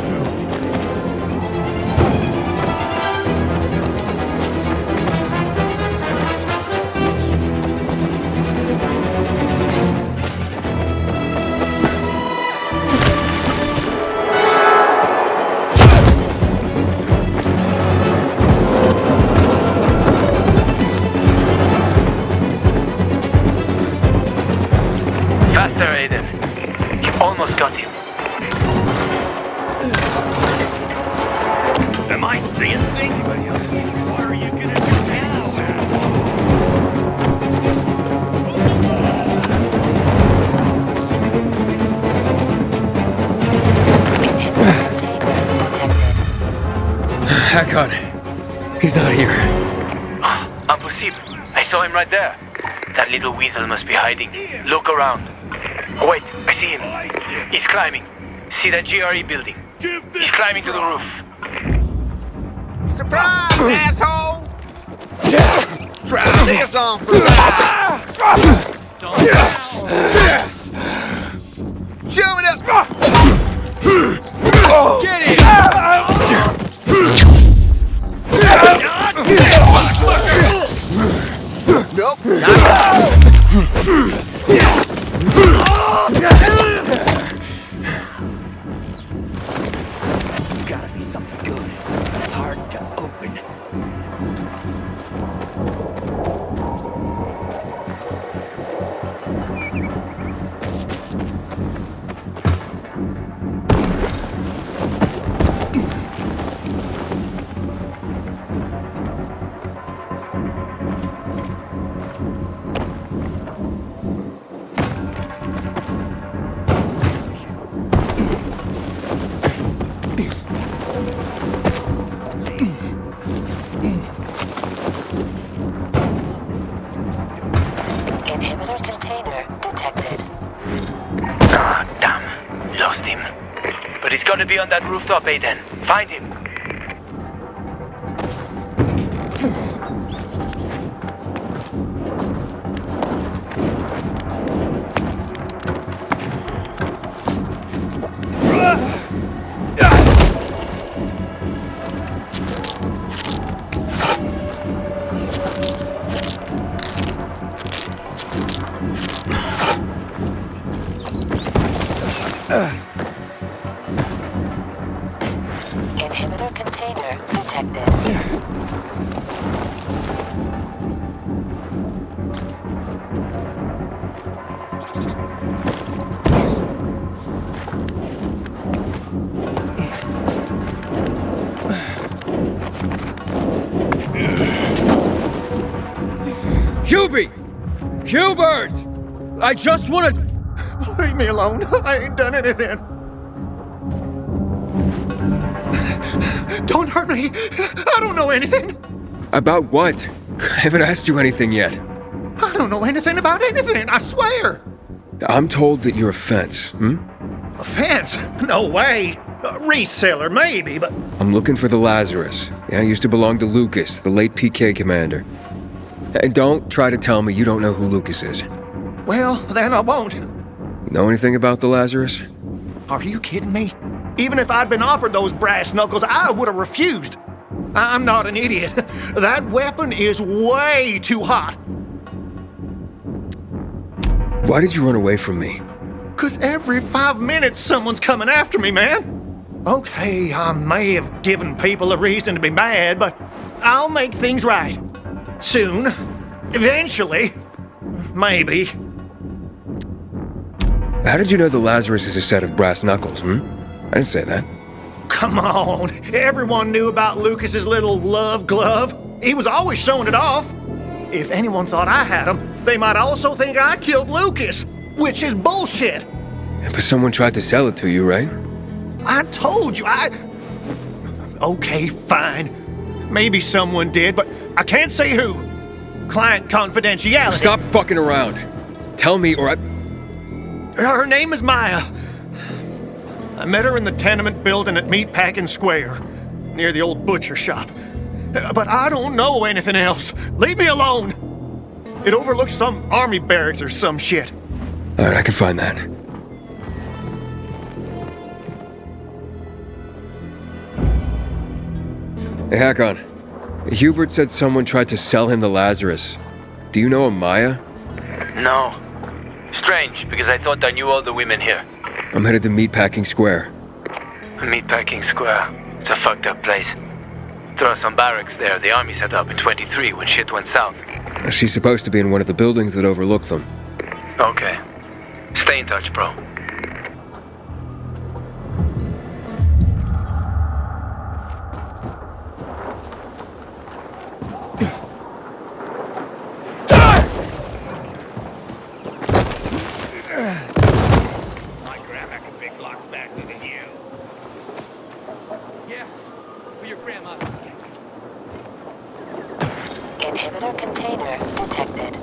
Faster, Aiden. You almost got him. Am I seeing things? Anybody else see this? What are you gonna do Hakon, he's not here. Impossible. I saw him right there. That little weasel must be hiding. Look around. Oh, wait, I see him. He's climbing. See that GRE building? He's climbing to the roof. Surprise, asshole! Try this on for Show it up! Get it! Nope, not Gotta be something good. Hard to open. Inhibitor container detected. Ah, damn. Lost him. But he's gotta be on that rooftop, Aiden. Find him. Inhibitor container detected. Hubie! Hubert! I just want to... Leave me alone. I ain't done anything. Don't hurt me. I don't know anything. About what? I haven't asked you anything yet. I don't know anything about anything, I swear. I'm told that you're a fence, Fence? No way. A reseller, maybe, but... I'm looking for the Lazarus. Yeah, it used to belong to Lucas, the late PK commander. And don't try to tell me you don't know who Lucas is. Well, then I won't. Know anything about the Lazarus? Are you kidding me? Even if I'd been offered those brass knuckles, I would have refused. I'm not an idiot. That weapon is way too hot. Why did you run away from me? 'Cause every 5 minutes someone's coming after me, man. Okay, I may have given people a reason to be mad, but I'll make things right. Soon. Eventually. Maybe. How did you know the Lazarus is a set of brass knuckles, I didn't say that. Come on. Everyone knew about Lucas's little love glove. He was always showing it off. If anyone thought I had him, they might also think I killed Lucas, which is bullshit. But someone tried to sell it to you, right? I told you, Okay, fine. Maybe someone did, but I can't say who. Client confidentiality. Stop fucking around. Tell me or I... Her name is Maya. I met her in the tenement building at Meatpacking Square, near the old butcher shop. But I don't know anything else. Leave me alone. It overlooks some army barracks or some shit. All right, I can find that. Hey, Hakon. Hubert said someone tried to sell him the Lazarus. Do you know a Maya? No. Strange, because I thought I knew all the women here. I'm headed to Meatpacking Square. Meatpacking Square. It's a fucked up place. There are some barracks there the army set up in 23 when shit went south. She's supposed to be in one of the buildings that overlook them. Okay. Stay in touch, bro. Inhibitor container detected.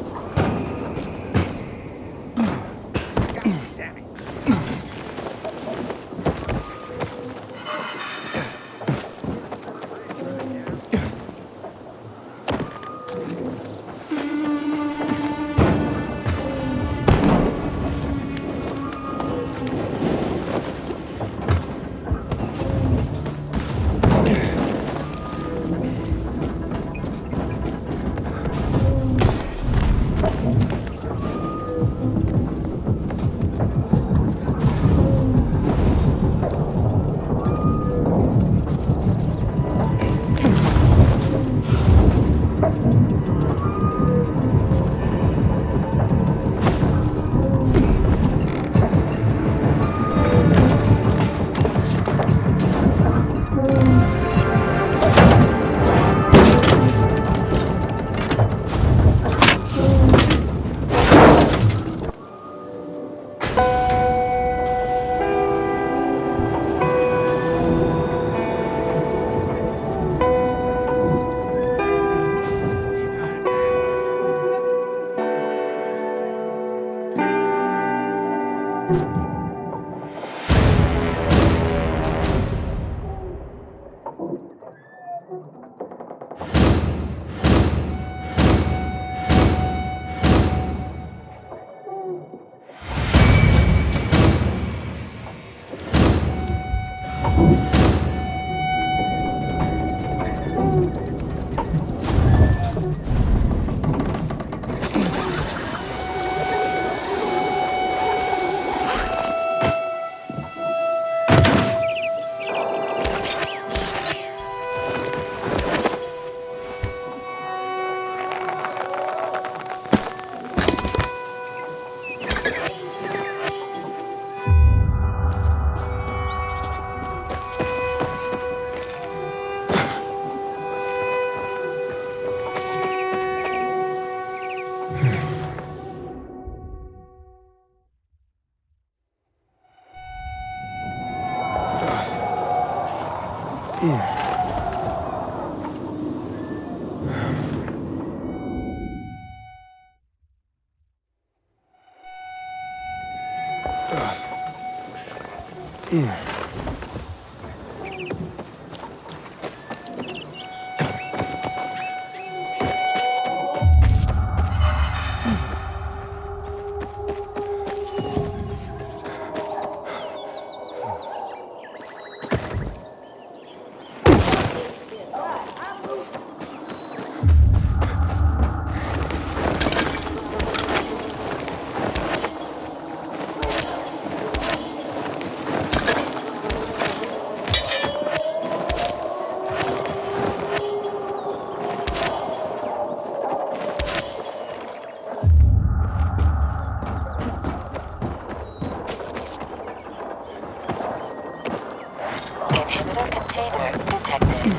Inhibitor container detected.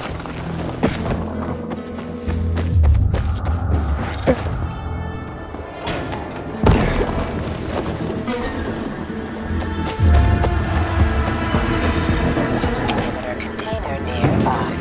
Inhibitor container nearby.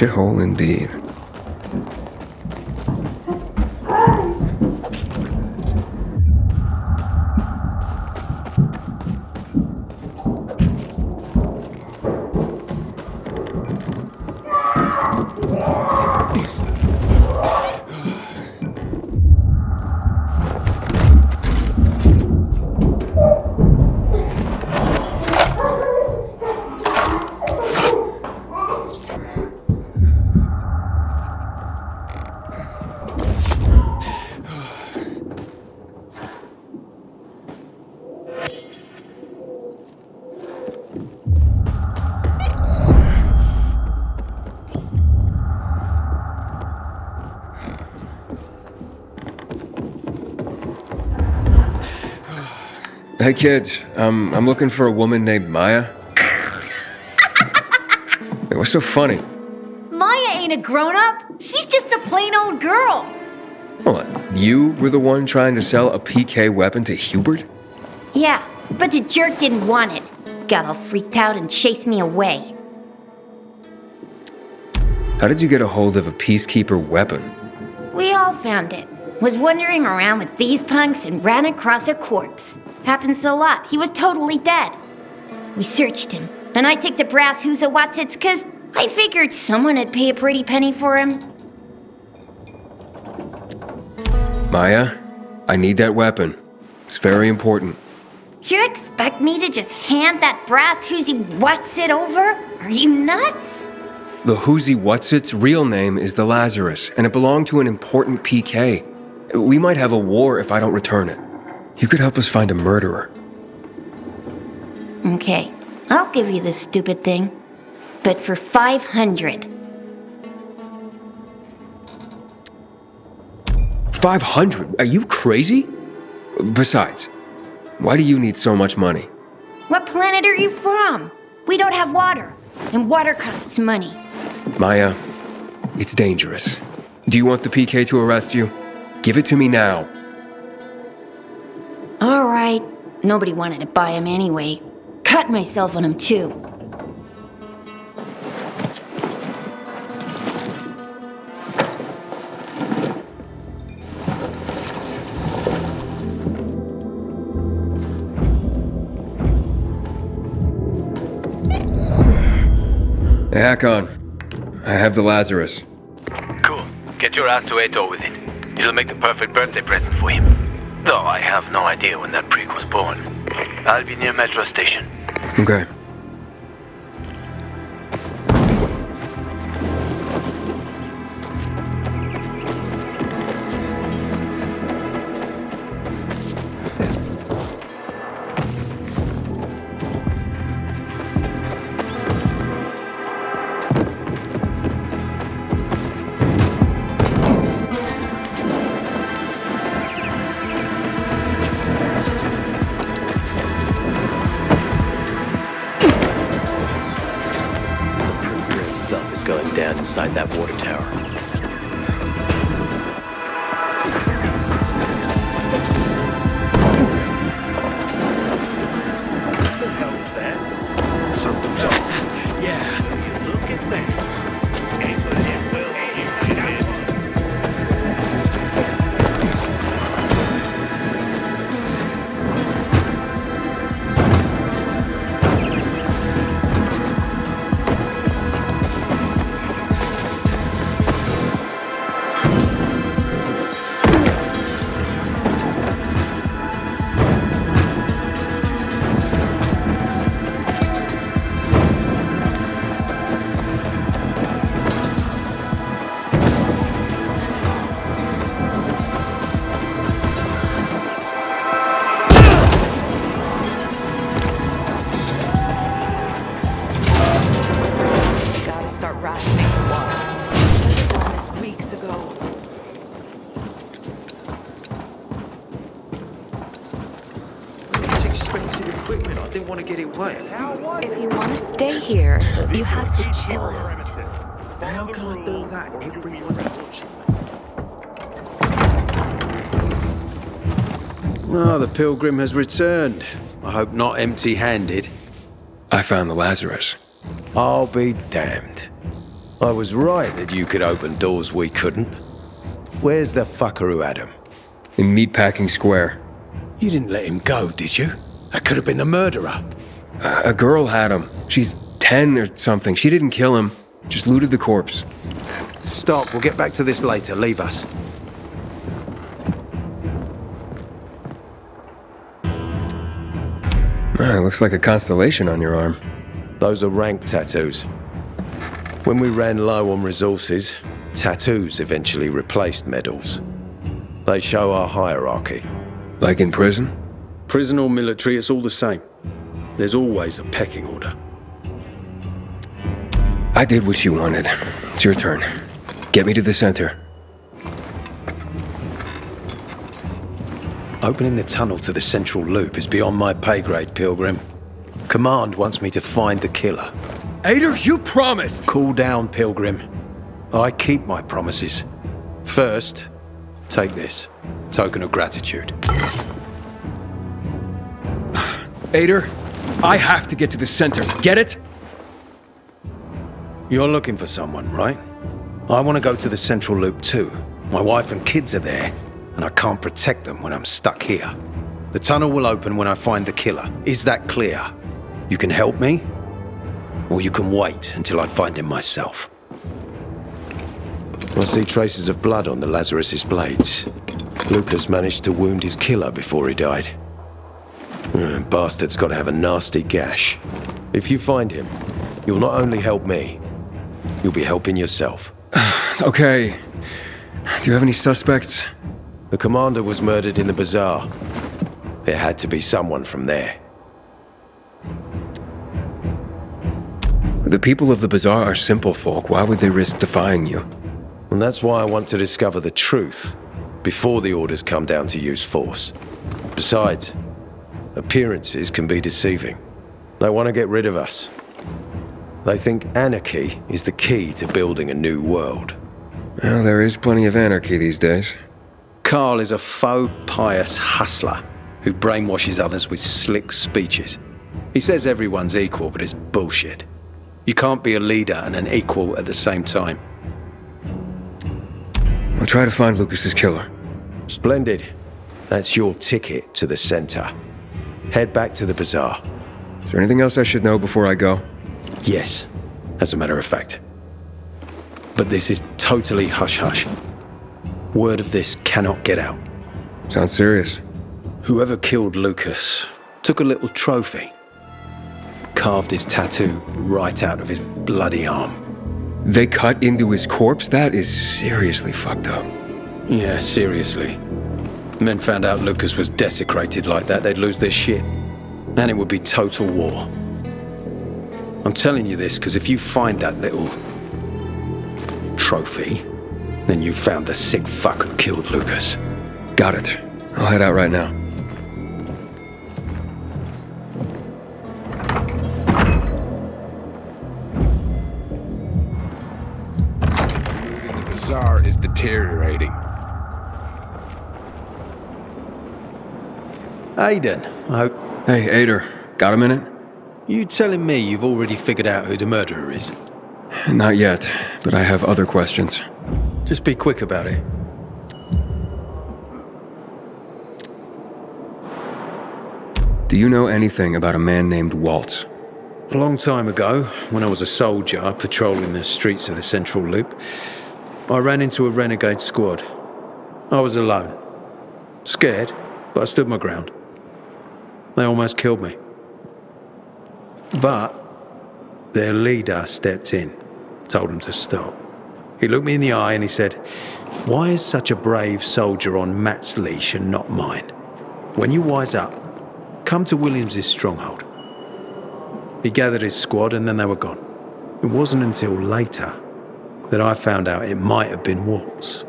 Shithole indeed. Hey kids, I'm looking for a woman named Maya. Hey, what's so funny? Maya ain't a grown-up. She's just a plain old girl. What, you were the one trying to sell a PK weapon to Hubert? Yeah, but the jerk didn't want it. Got all freaked out and chased me away. How did you get a hold of a Peacekeeper weapon? We all found it. Was wandering around with these punks and ran across a corpse. Happens a lot. He was totally dead. We searched him, and I took the brass Who's-a-Whatsits because I figured someone would pay a pretty penny for him. Maya, I need that weapon. It's very important. You expect me to just hand that brass Who's-a-Whatsit over? Are you nuts? The Who's-a-Whatsit's real name is the Lazarus, and it belonged to an important PK. We might have a war if I don't return it. You could help us find a murderer. Okay, I'll give you this stupid thing, but for 500. 500? Are you crazy? Besides, why do you need so much money? What planet are you from? We don't have water, and water costs money. Maya, it's dangerous. Do you want the PK to arrest you? Give it to me now. All right. Nobody wanted to buy him anyway. Cut myself on him too. Hey, Hakon. I have the Lazarus. Cool. Get your ass to Aitor with it. It'll make the perfect birthday present for him. Though I have no idea when that prick was born. I'll be near Metro Station. Okay. inside that water tower. What the hell is that? Something's off. Yeah. Look at that. Aitor did well to you, shithead. Gotta start rationing the water. Should have done this weeks ago. It's expensive equipment. I didn't want to get it wet. If you want to stay here, you have to chill out. But how can I do that? Everyone's watching. Oh, the pilgrim has returned. I hope not empty-handed. I found the Lazarus. I'll be damned. I was right that you could open doors we couldn't. Where's the fucker who had him? In Meatpacking Square. You didn't let him go, did you? That could have been the murderer. A girl had him. She's 10 or something. She didn't kill him. Just looted the corpse. Stop, we'll get back to this later. Leave us. Looks like a constellation on your arm. Those are rank tattoos. When we ran low on resources, tattoos eventually replaced medals. They show our hierarchy. Like in prison? Prison or military, it's all the same. There's always a pecking order. I did what you wanted. It's your turn. Get me to the center. Opening the tunnel to the central loop is beyond my pay grade, Pilgrim. Command wants me to find the killer. Aitor, you promised! Cool down, Pilgrim. I keep my promises. First, take this. Token of gratitude. Aitor, I have to get to the center. Get it? You're looking for someone, right? I want to go to the central loop too. My wife and kids are there, and I can't protect them when I'm stuck here. The tunnel will open when I find the killer. Is that clear? You can help me, or you can wait until I find him myself. I see traces of blood on the Lazarus's blades. Lucas managed to wound his killer before he died. Bastard's got to have a nasty gash. If you find him, you'll not only help me, you'll be helping yourself. Okay. Do you have any suspects? The commander was murdered in the Bazaar. It had to be someone from there. The people of the Bazaar are simple folk. Why would they risk defying you? And that's why I want to discover the truth before the orders come down to use force. Besides, appearances can be deceiving. They want to get rid of us. They think anarchy is the key to building a new world. Well, there is plenty of anarchy these days. Carl is a faux pious hustler who brainwashes others with slick speeches. He says everyone's equal, but it's bullshit. You can't be a leader and an equal at the same time. I'll try to find Lucas's killer. Splendid. That's your ticket to the center. Head back to the Bazaar. Is there anything else I should know before I go? Yes, as a matter of fact. But this is totally hush-hush. Word of this cannot get out. Sounds serious. Whoever killed Lucas took a little trophy. Carved his tattoo right out of his bloody arm. They cut into his corpse? That is seriously fucked up. Yeah, seriously. Men found out Lucas was desecrated like that, they'd lose their shit. And it would be total war. I'm telling you this because if you find that little trophy, then you found the sick fuck who killed Lucas. Got it. I'll head out right now. deteriorating. Aiden, I hope... Hey, Aitor. Got a minute? You telling me you've already figured out who the murderer is? Not yet, but I have other questions. Just be quick about it. Do you know anything about a man named Waltz? A long time ago, when I was a soldier patrolling the streets of the Central Loop, I ran into a renegade squad. I was alone. Scared, but I stood my ground. They almost killed me. But their leader stepped in, told them to stop. He looked me in the eye and he said, "Why is such a brave soldier on Matt's leash and not mine? When you wise up, come to Williams's stronghold." He gathered his squad and then they were gone. It wasn't until later that I found out it might have been Waltz.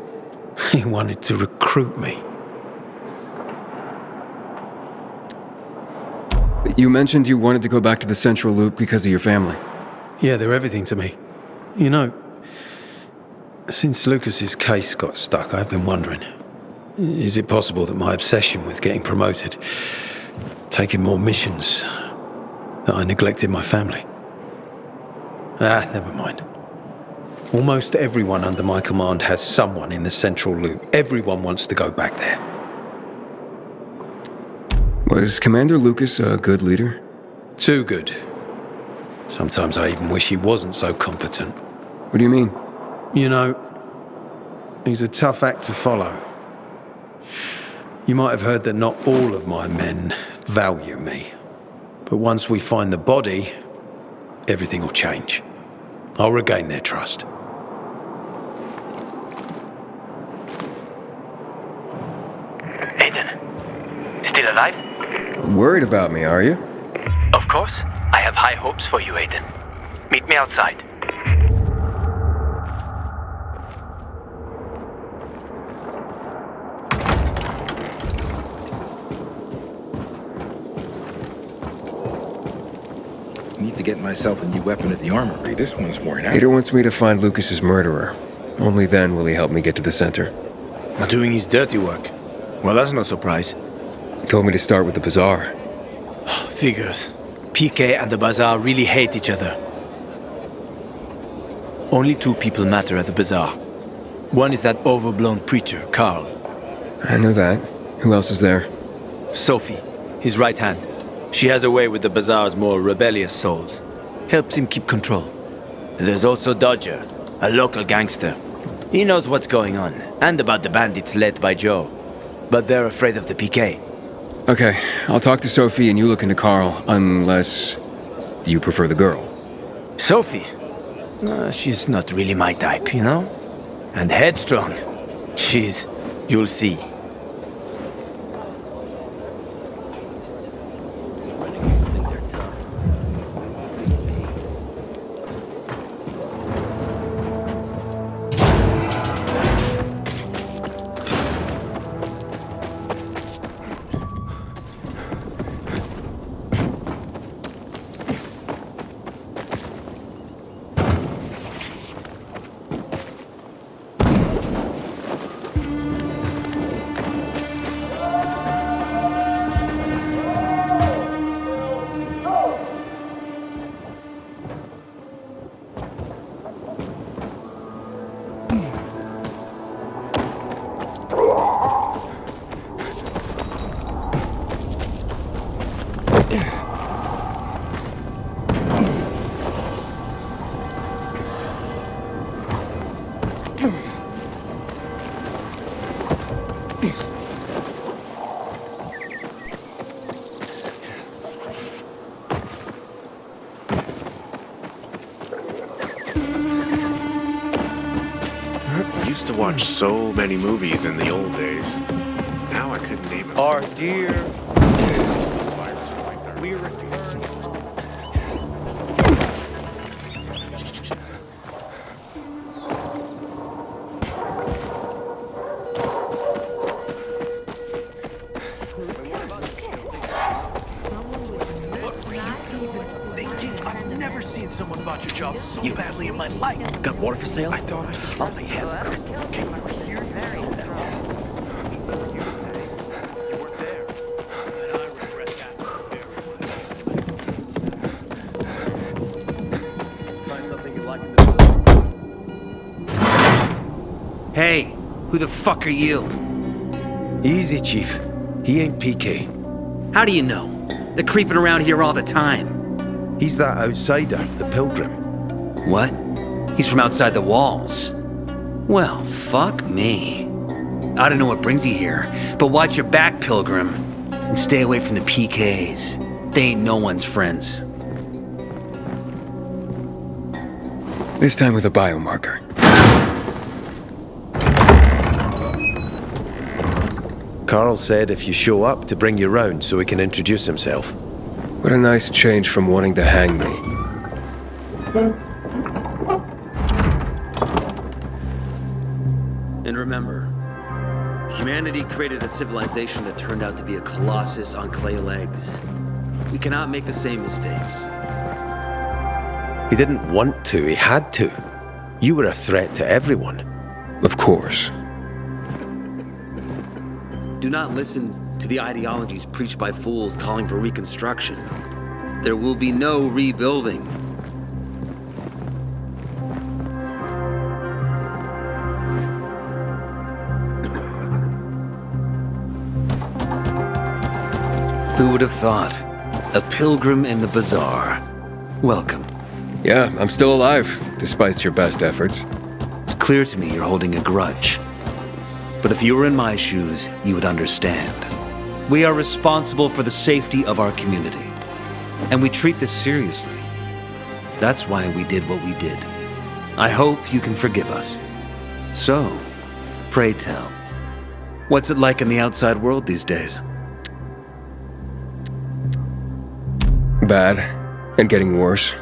He wanted to recruit me. You mentioned you wanted to go back to the Central Loop because of your family. Yeah, they're everything to me. You know, since Lucas's case got stuck, I've been wondering, is it possible that my obsession with getting promoted, taking more missions, that I neglected my family? Never mind. Almost everyone under my command has someone in the Central Loop. Everyone wants to go back there. Was Commander Lucas a good leader? Too good. Sometimes I even wish he wasn't so competent. What do you mean? You know, he's a tough act to follow. You might have heard that not all of my men value me. But once we find the body, everything will change. I'll regain their trust. Aiden, still alive? Worried about me, are you? Of course. I have high hopes for you, Aiden. Meet me outside. Need to get myself a new weapon at the armory. This one's worn out. Aitor wants me to find Lucas's murderer. Only then will he help me get to the center. Not doing his dirty work. Well, that's no surprise. He told me to start with the Bazaar. Figures. PK and the Bazaar really hate each other. Only two people matter at the Bazaar. One is that overblown preacher, Carl. I know that. Who else is there? Sophie, his right hand. She has a way with the Bazaar's more rebellious souls. Helps him keep control. There's also Dodger, a local gangster. He knows what's going on, and about the bandits led by Joe. But they're afraid of the PK. Okay, I'll talk to Sophie and you look into Carl, unless you prefer the girl. Sophie? She's not really my type, you know? And headstrong. You'll see. Used to watch so many movies in the old days. Now I couldn't name a Our dear... We return... I've never seen someone botch a job so badly in my life. Got water for sale? I thought I'll be hell. Who the fuck are you? Easy, Chief. He ain't PK. How do you know? They're creeping around here all the time. He's that outsider, the pilgrim. What? He's from outside the walls. Well, fuck me. I don't know what brings you here, but watch your back, pilgrim. And stay away from the PKs. They ain't no one's friends. This time with a biomarker. Carl said if you show up to bring you round so he can introduce himself. What a nice change from wanting to hang me. And remember, humanity created a civilization that turned out to be a colossus on clay legs. We cannot make the same mistakes. He didn't want to, he had to. You were a threat to everyone. Of course. Do not listen to the ideologies preached by fools calling for reconstruction. There will be no rebuilding. Who would have thought? A pilgrim in the Bazaar. Welcome. Yeah, I'm still alive, despite your best efforts. It's clear to me you're holding a grudge. But if you were in my shoes, you would understand. We are responsible for the safety of our community. And we treat this seriously. That's why we did what we did. I hope you can forgive us. So, pray tell, what's it like in the outside world these days? Bad, and getting worse.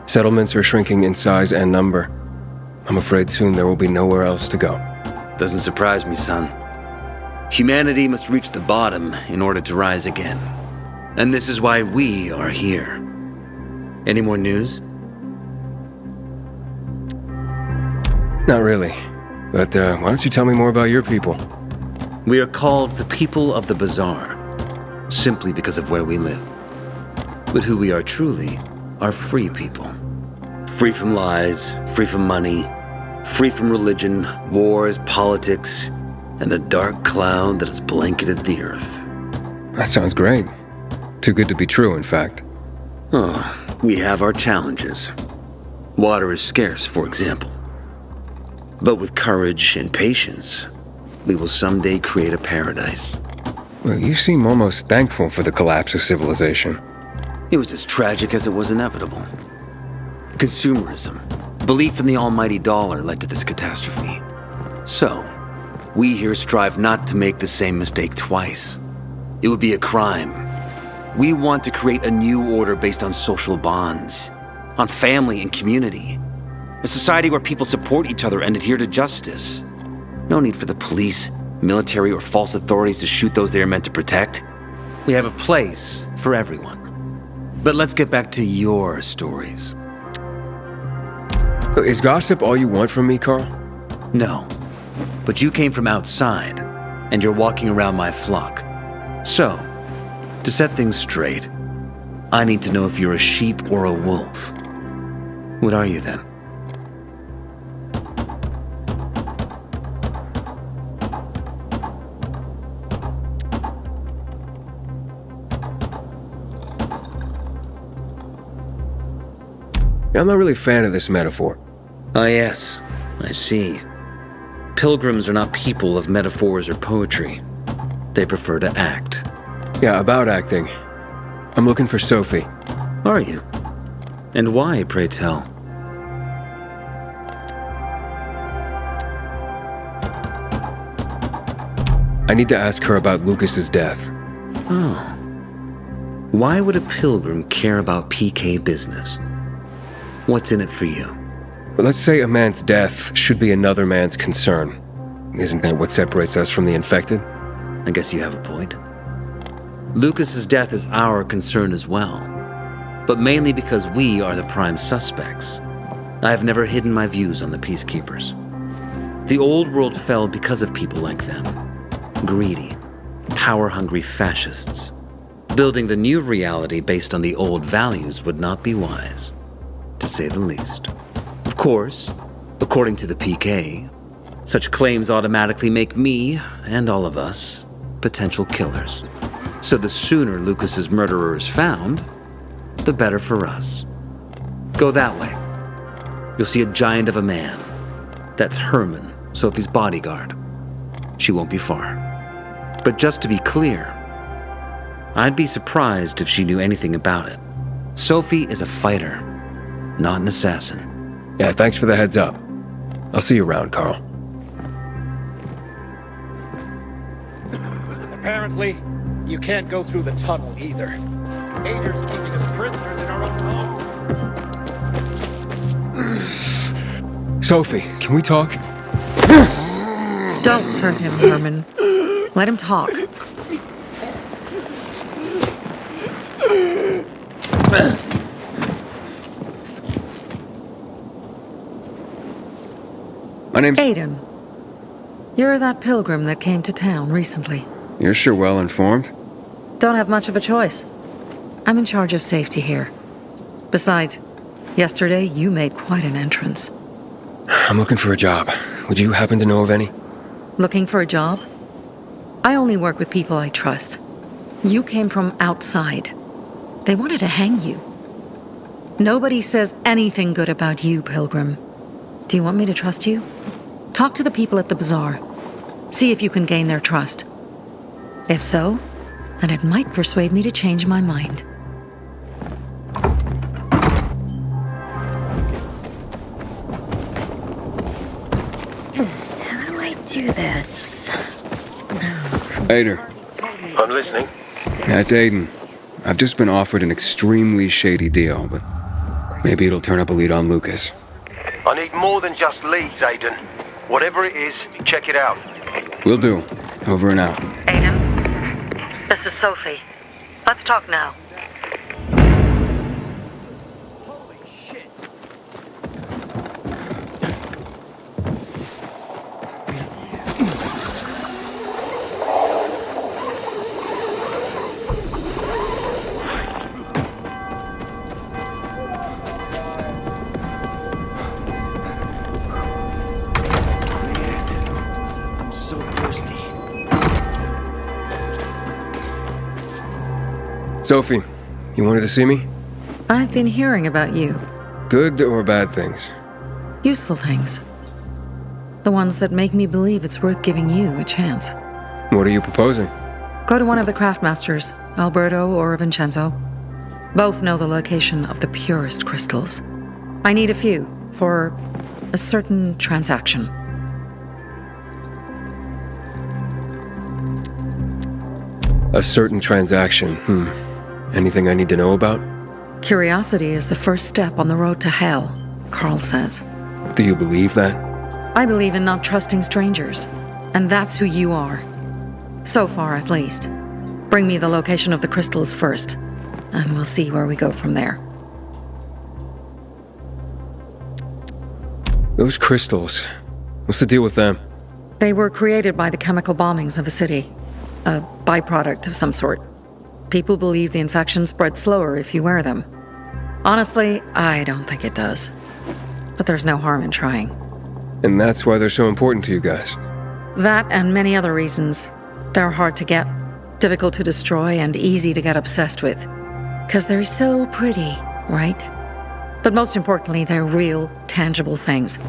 Settlements are shrinking in size and number. I'm afraid soon there will be nowhere else to go. Doesn't surprise me, son. Humanity must reach the bottom in order to rise again. And this is why we are here. Any more news? Not really. But why don't you tell me more about your people? We are called the people of the Bazaar, simply because of where we live. But who we are truly are free people. Free from lies, free from money, free from religion, wars, politics, and the dark cloud that has blanketed the earth. That sounds great. Too good to be true, in fact. Oh, we have our challenges. Water is scarce, for example. But with courage and patience, we will someday create a paradise. Well, you seem almost thankful for the collapse of civilization. It was as tragic as it was inevitable. Consumerism, belief in the almighty dollar led to this catastrophe. So, we here strive not to make the same mistake twice. It would be a crime. We want to create a new order based on social bonds, on family and community. A society where people support each other and adhere to justice. No need for the police, military, or false authorities to shoot those they are meant to protect. We have a place for everyone. But let's get back to your stories. Is gossip all you want from me, Carl? No. But you came from outside, and you're walking around my flock. So, to set things straight, I need to know if you're a sheep or a wolf. What are you then? I'm not really a fan of this metaphor. Ah, yes. I see. Pilgrims are not people of metaphors or poetry. They prefer to act. Yeah, about acting. I'm looking for Sophie. Are you? And why, pray tell? I need to ask her about Lucas's death. Oh. Why would a pilgrim care about PK business? What's in it for you? But let's say a man's death should be another man's concern. Isn't that what separates us from the infected? I guess you have a point. Lucas's death is our concern as well, but mainly because we are the prime suspects. I have never hidden my views on the Peacekeepers. The old world fell because of people like them. Greedy, power-hungry fascists. Building the new reality based on the old values would not be wise, to say the least. Of course, according to the PK, Such claims automatically make me, and all of us, potential killers. So the sooner Lucas's murderer is found, the better for us. Go that way. You'll see a giant of a man. That's Herman, Sophie's bodyguard. She won't be far. But just to be clear, I'd be surprised if she knew anything about it. Sophie is a fighter, not an assassin. Yeah, thanks for the heads up. I'll see you around, Carl. Apparently, you can't go through the tunnel either. Aitor's keeping us prisoners in our own home. Sophie, can we talk? Don't hurt him, Herman. Let him talk. My name's... Aiden. You're that pilgrim that came to town recently. You're sure well informed. Don't have much of a choice. I'm in charge of safety here. Besides, yesterday you made quite an entrance. I'm looking for a job. Would you happen to know of any? Looking for a job? I only work with people I trust. You came from outside. They wanted to hang you. Nobody says anything good about you, Pilgrim. Do you want me to trust you? Talk to the people at the Bazaar. See if you can gain their trust. If so, then it might persuade me to change my mind. How do I do this? Aitor. I'm listening. That's Aiden. I've just been offered an extremely shady deal, but maybe it'll turn up a lead on Lucas. I need more than just leads, Aiden. Whatever it is, check it out. Will do. Over and out. Aiden, this is Sophie. Let's talk now. Sophie, you wanted to see me? I've been hearing about you. Good or bad things? Useful things. The ones that make me believe it's worth giving you a chance. What are you proposing? Go to one of the Craftmasters, Alberto or Vincenzo. Both know the location of the purest crystals. I need a few for a certain transaction. A certain transaction, Anything I need to know about? Curiosity is the first step on the road to hell, Carl says. Do you believe that? I believe in not trusting strangers, and that's who you are. So far, at least. Bring me the location of the crystals first, and we'll see where we go from there. Those crystals, what's the deal with them? They were created by the chemical bombings of the city. A byproduct of some sort. People believe the infection spreads slower if you wear them. Honestly, I don't think it does. But there's no harm in trying. And that's why they're so important to you guys? That and many other reasons. They're hard to get, difficult to destroy, and easy to get obsessed with. 'Cause they're so pretty, right? But most importantly, they're real, tangible things.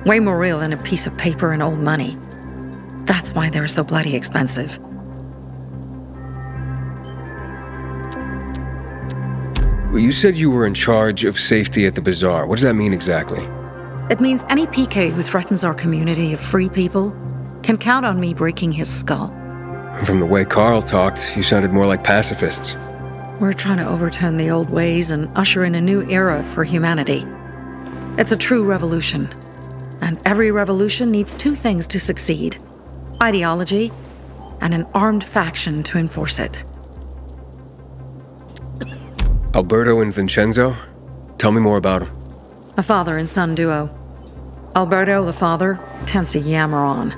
Way more real than a piece of paper and old money. That's why they're so bloody expensive. Well, you said you were in charge of safety at the Bazaar. What does that mean exactly? It means any PK who threatens our community of free people can count on me breaking his skull. From the way Carl talked, you sounded more like pacifists. We're trying to overturn the old ways and usher in a new era for humanity. It's a true revolution. And every revolution needs two things to succeed: ideology and an armed faction to enforce it. Alberto and Vincenzo? Tell me more about them. A father and son duo. Alberto, the father, tends to yammer on.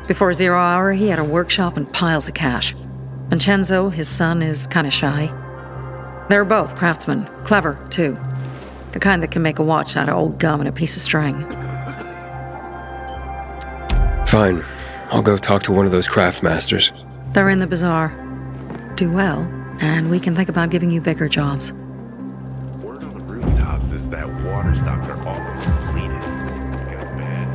Before 0 hour, he had a workshop and piles of cash. Vincenzo, his son, is kinda shy. They're both craftsmen, clever, too. The kind that can make a watch out of old gum and a piece of string. Fine. I'll go talk to one of those Craftmasters. They're in the Bazaar. Do well, and we can think about giving you bigger jobs. Word on the rooftops is that water stocks are almost depleted. Got a bad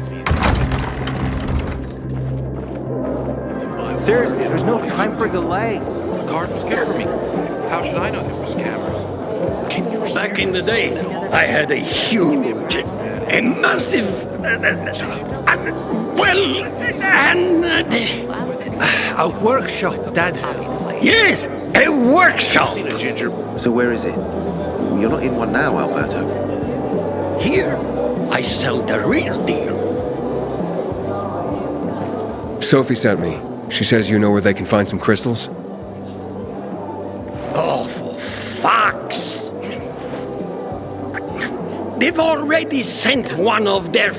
season. Seriously, there's no time for delay. The card was good for me. How should I know there were scammers? Can you Back in the day, I had a huge and massive... A workshop, Dad. Yes, a workshop! So where is it? You're not in one now, Alberto. Here, I sell the real deal. Sophie sent me. She says you know where they can find some crystals? Oh, for fuck's... They've already sent one of their...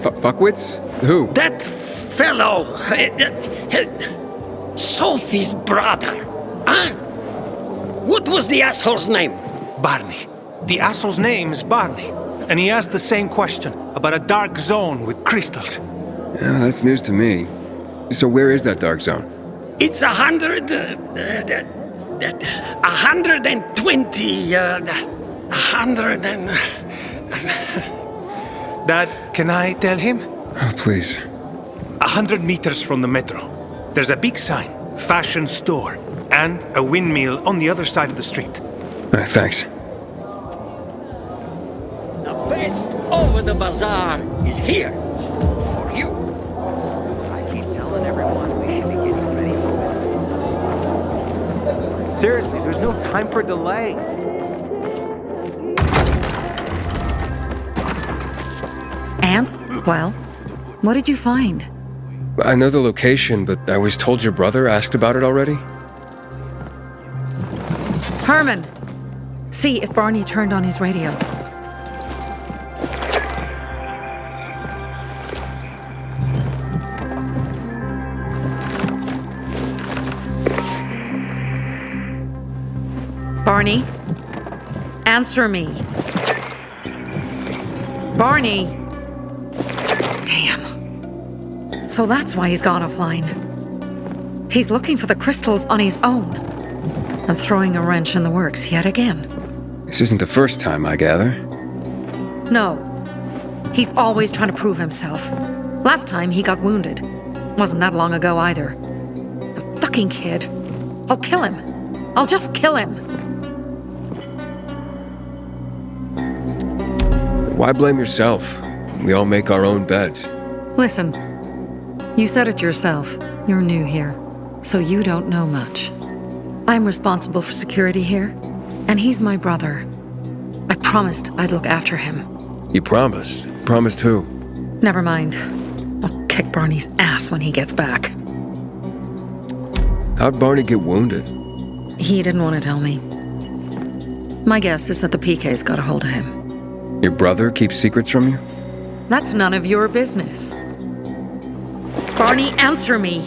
Fuckwits? Who? That fellow... Sophie's brother. Huh? What was the asshole's name? Barney. The asshole's name is Barney. And he asked the same question about a dark zone with crystals. Yeah, that's news to me. So where is that dark zone? It's 120... 100 and... Dad, can I tell him? Oh, please. 100 meters from the metro. There's a big sign, fashion store, and a windmill on the other side of the street. Thanks. The best over the bazaar is here. For you. I keep telling everyone we should be getting ready for bed. Seriously, there's no time for delay. And, well, what did you find? I know the location, but I was told your brother asked about it already? Herman! See if Barney turned on his radio. Barney? Answer me. Barney! Damn. So that's why he's gone offline. He's looking for the crystals on his own. And throwing a wrench in the works yet again. This isn't the first time, I gather. No. He's always trying to prove himself. Last time he got wounded. Wasn't that long ago either. A fucking kid. I'll kill him. I'll just kill him. Why blame yourself? We all make our own beds. Listen, you said it yourself. You're new here, so you don't know much. I'm responsible for security here, and he's my brother. I promised I'd look after him. You promised? Promised who? Never mind. I'll kick Barney's ass when he gets back. How'd Barney get wounded? He didn't want to tell me. My guess is that the PK's got a hold of him. Your brother keeps secrets from you? That's none of your business. Barney, answer me!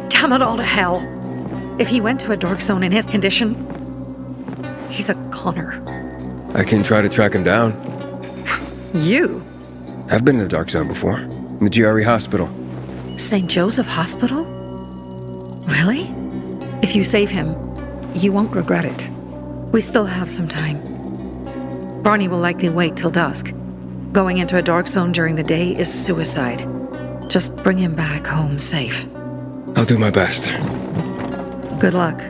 Damn it all to hell! If he went to a dark zone in his condition, he's a goner. I can try to track him down. You? I've been in the dark zone before. In the GRE hospital. St. Joseph Hospital? Really? If you save him, you won't regret it. We still have some time. Barney will likely wait till dusk. Going into a dark zone during the day is suicide. Just bring him back home safe. I'll do my best. Good luck.